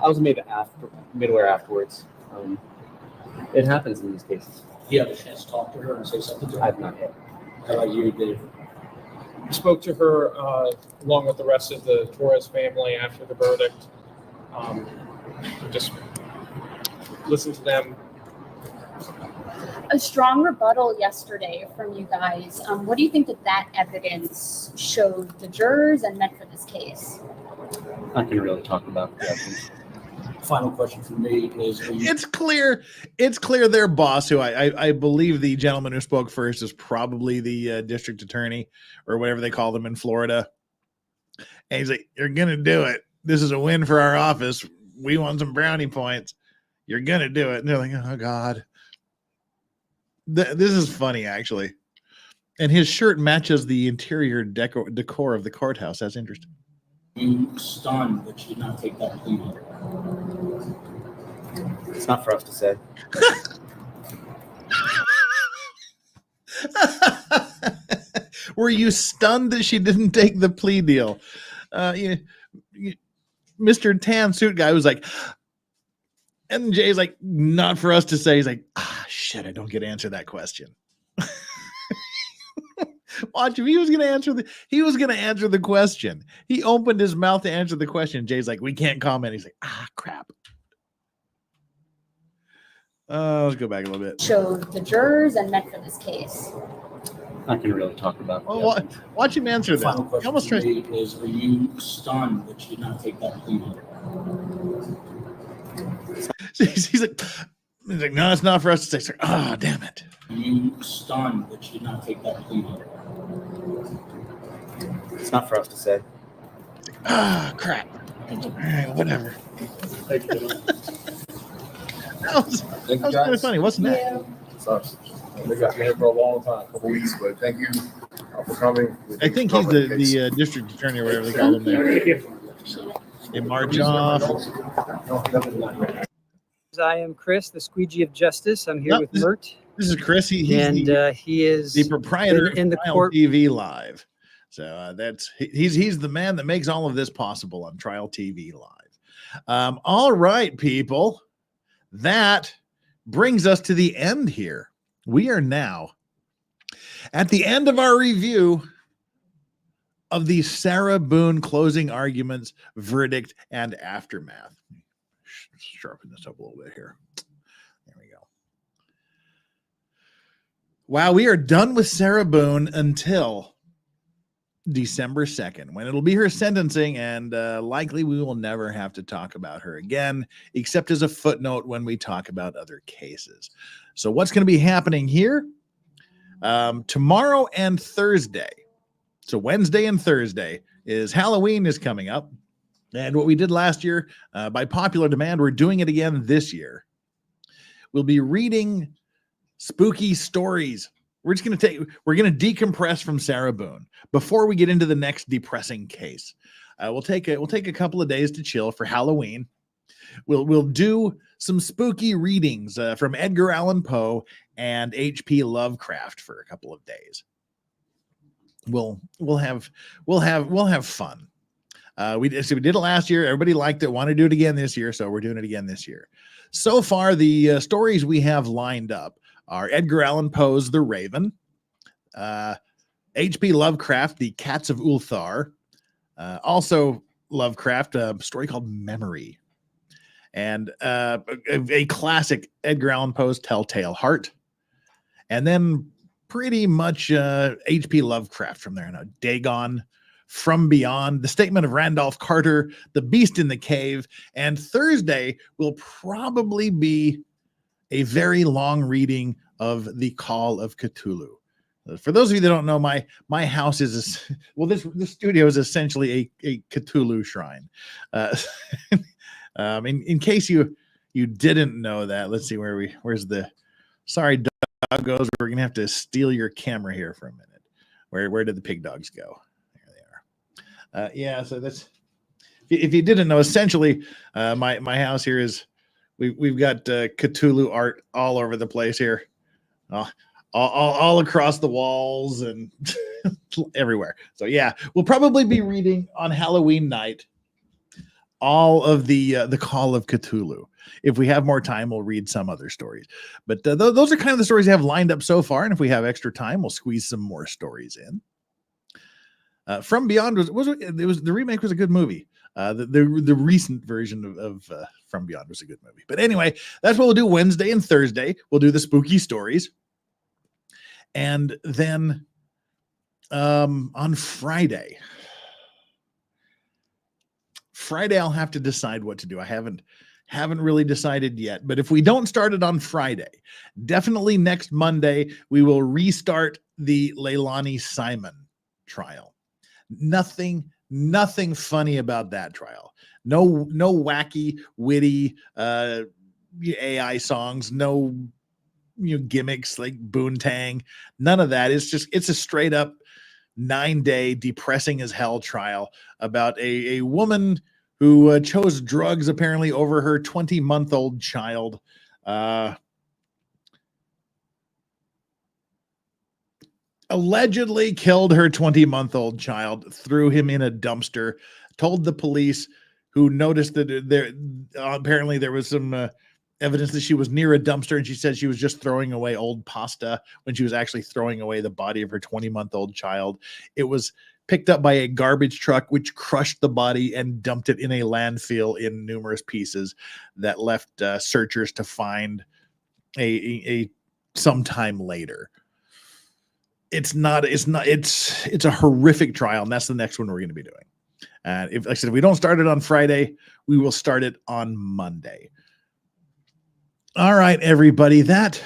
I was midway afterwards. It happens in these cases. Do you have a chance to talk to her and say something to her? I have not yet. How about you, Dave? I spoke to her along with the rest of the Torres family after the verdict. Just listen to them. A strong rebuttal yesterday from you guys. What do you think that evidence showed the jurors and meant for this case? I can really talk about the evidence. Final question for me is: It's clear their boss, who I believe the gentleman who spoke first is probably the district attorney or whatever they call them in Florida. And he's like, "You're gonna do it. This is a win for our office. We want some brownie points. You're gonna do it." And they're like, "Oh God." This is funny, actually. And his shirt matches the interior decor of the courthouse. That's interesting. You stunned that she did not take that plea deal? It's not for us to say. Were you stunned that she didn't take the plea deal? Mr. Tan suit guy was like, and Jay's like, not for us to say. He's like, shit, I don't get to answer that question. Watch him. He was going to answer the question. He opened his mouth to answer the question. Jay's like, we can't comment. He's like, crap. Let's go back a little bit. Showed the jurors and meant for this case. I can really talk about. Well, watch him answer this. Final question Almost for me is: were you stunned that she did not take that plea deal? He's like, He's like, no, it's not for us to say. It's like, oh, damn it. You stunned that you did not take that plea deal? It's not for us to say. Ah, crap. All right, whatever. Thank you. That was kind of funny, wasn't it? Yeah. Sucks. They got me here for a long time, a couple weeks, but thank you for coming. I think he's the district attorney or whatever they call him there. Hey, march off. I am Chris, the squeegee of justice. I'm here with Mert. This is Chris. He is the proprietor in the of Trial court. TV Live. So he's the man that makes all of this possible on Trial TV Live. All right, people. That brings us to the end here. We are now at the end of our review of the Sarah Boone closing arguments, verdict, and aftermath. Sharpen this up a little bit here. There we go. Wow, we are done with Sarah Boone until December 2nd, when it'll be her sentencing, and likely we will never have to talk about her again, except as a footnote when we talk about other cases. So what's going to be happening here? Tomorrow and Thursday. So Wednesday and Thursday is Halloween is coming up. And what we did last year, by popular demand, we're doing it again this year. We'll be reading spooky stories. We're going to decompress from Sarah Boone before we get into the next depressing case. We'll take a couple of days to chill for Halloween. We'll do some spooky readings from Edgar Allan Poe and H.P. Lovecraft for a couple of days. We'll have fun. We did it last year. Everybody liked it. Want to do it again this year, so we're doing it again this year. So far, the stories we have lined up are Edgar Allan Poe's The Raven, H.P. Lovecraft, The Cats of Ulthar, also Lovecraft, a story called Memory, and a classic Edgar Allan Poe's Telltale Heart, and then pretty much H.P. Lovecraft from there. Now, Dagon, From Beyond, The Statement of Randolph Carter, The Beast in the Cave, and Thursday will probably be a very long reading of The Call of Cthulhu. For those of you that don't know, my house is this studio is essentially a Cthulhu shrine. In case you didn't know that, let's see where's the sorry dog goes. We're gonna have to steal your camera here for a minute. Where did the pig dogs go? There they are. Yeah, so that's if you didn't know, essentially my house here is we've got Cthulhu art all over the place here. All across the walls and everywhere. So yeah, we'll probably be reading on Halloween night all of the Call of Cthulhu. If we have more time, we'll read some other stories. But those are kind of the stories I have lined up so far. And if we have extra time, we'll squeeze some more stories in. From Beyond was the remake was a good movie. The recent version of From Beyond was a good movie. But anyway, that's what we'll do Wednesday and Thursday. We'll do the spooky stories. And then on Friday, I'll have to decide what to do. I haven't really decided yet. But if we don't start it on Friday, definitely next Monday, we will restart the Leilani Simon trial. Nothing funny about that trial. No wacky, witty AI songs. No gimmicks like Boontang. None of that. It's a straight up 9-day depressing as hell trial about a woman who chose drugs apparently over her 20-month-old child. Allegedly killed her 20-month-old child, threw him in a dumpster, told the police, who noticed that apparently there was some evidence that she was near a dumpster, and she said she was just throwing away old pasta when she was actually throwing away the body of her 20-month-old child. It was picked up by a garbage truck, which crushed the body and dumped it in a landfill in numerous pieces that left searchers to find a sometime later. It's a horrific trial, and that's the next one we're going to be doing. And if we don't start it on Friday, we will start it on Monday. All right, everybody. That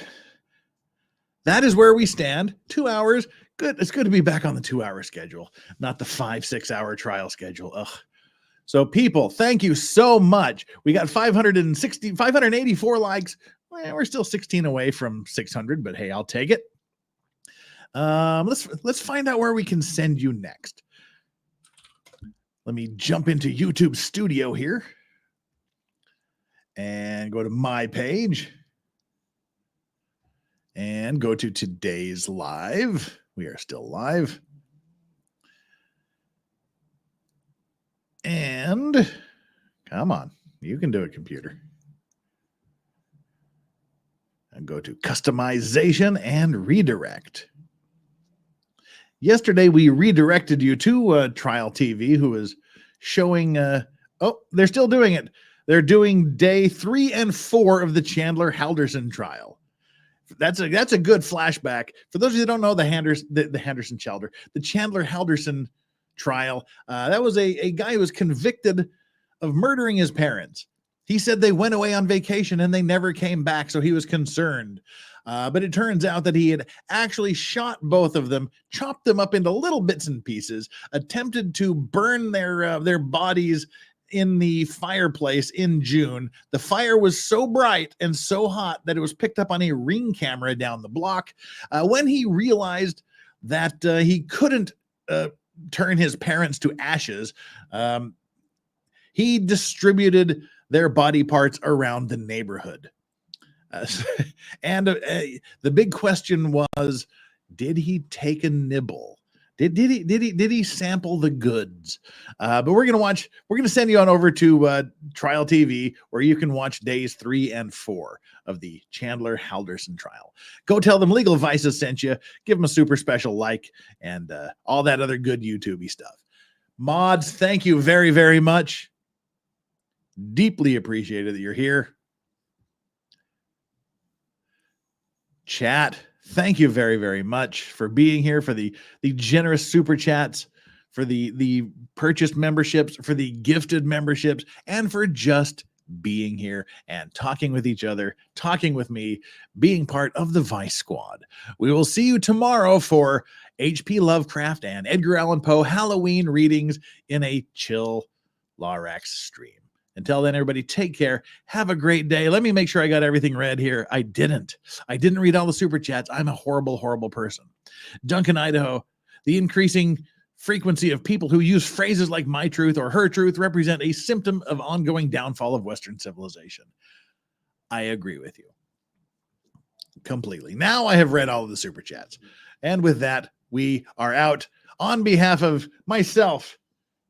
is where we stand. 2 hours. Good. It's good to be back on the 2-hour schedule, not the 5-6 hour trial schedule. Ugh. So people, thank you so much. We got 584 likes. Well, we're still 16 away from 600, but hey, I'll take it. Let's find out where we can send you next. Let me jump into YouTube Studio here and go to my page and go to today's live. We are still live. And come on, you can do it, computer. And go to customization and redirect. Yesterday, we redirected you to Trial TV, who is showing, oh, they're still doing it. They're doing day 3 and 4 of the Chandler Halderson trial. That's a good flashback. For those of you who don't know the Chandler Halderson trial, that was a guy who was convicted of murdering his parents. He said they went away on vacation and they never came back, so he was concerned. But it turns out that he had actually shot both of them, chopped them up into little bits and pieces, attempted to burn their bodies in the fireplace in June. The fire was so bright and so hot that it was picked up on a Ring camera down the block. When he realized that he couldn't turn his parents to ashes, he distributed their body parts around the neighborhood. And the big question was, did he take a nibble? Did he sample the goods? But we're going to send you on over to Trial TV, where you can watch days 3 and 4 of the Chandler Halderson trial. Go tell them Legal Vices sent you. Give them a super special like and all that other good YouTube-y stuff. Mods, thank you very, very much. Deeply appreciated that you're here. Chat, thank you very, very much for being here, for the generous super chats, for the purchased memberships, for the gifted memberships, and for just being here and talking with each other, talking with me, being part of the Vice Squad. We will see you tomorrow for H.P. Lovecraft and Edgar Allan Poe Halloween readings in a chill Lorax stream. Until then, everybody, take care. Have a great day. Let me make sure I got everything read here. I didn't read all the super chats. I'm a horrible, horrible person. Duncan, Idaho, the increasing frequency of people who use phrases like my truth or her truth represent a symptom of ongoing downfall of Western civilization. I agree with you completely. Now I have read all of the super chats. And with that, we are out. On behalf of myself,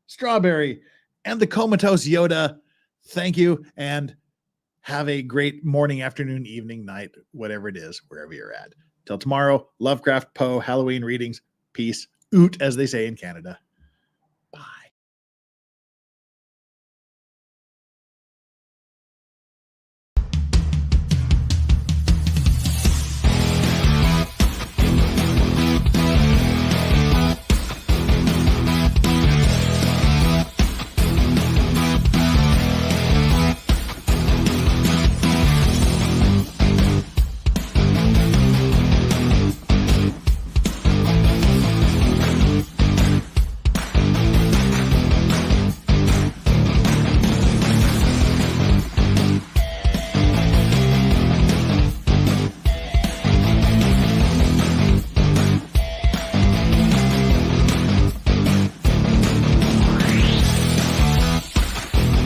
Strawberry, and the comatose Yoda, thank you, and have a great morning, afternoon, evening, night, whatever it is, wherever you're at. Till tomorrow, Lovecraft, Poe, Halloween readings, peace, oot, as they say in Canada.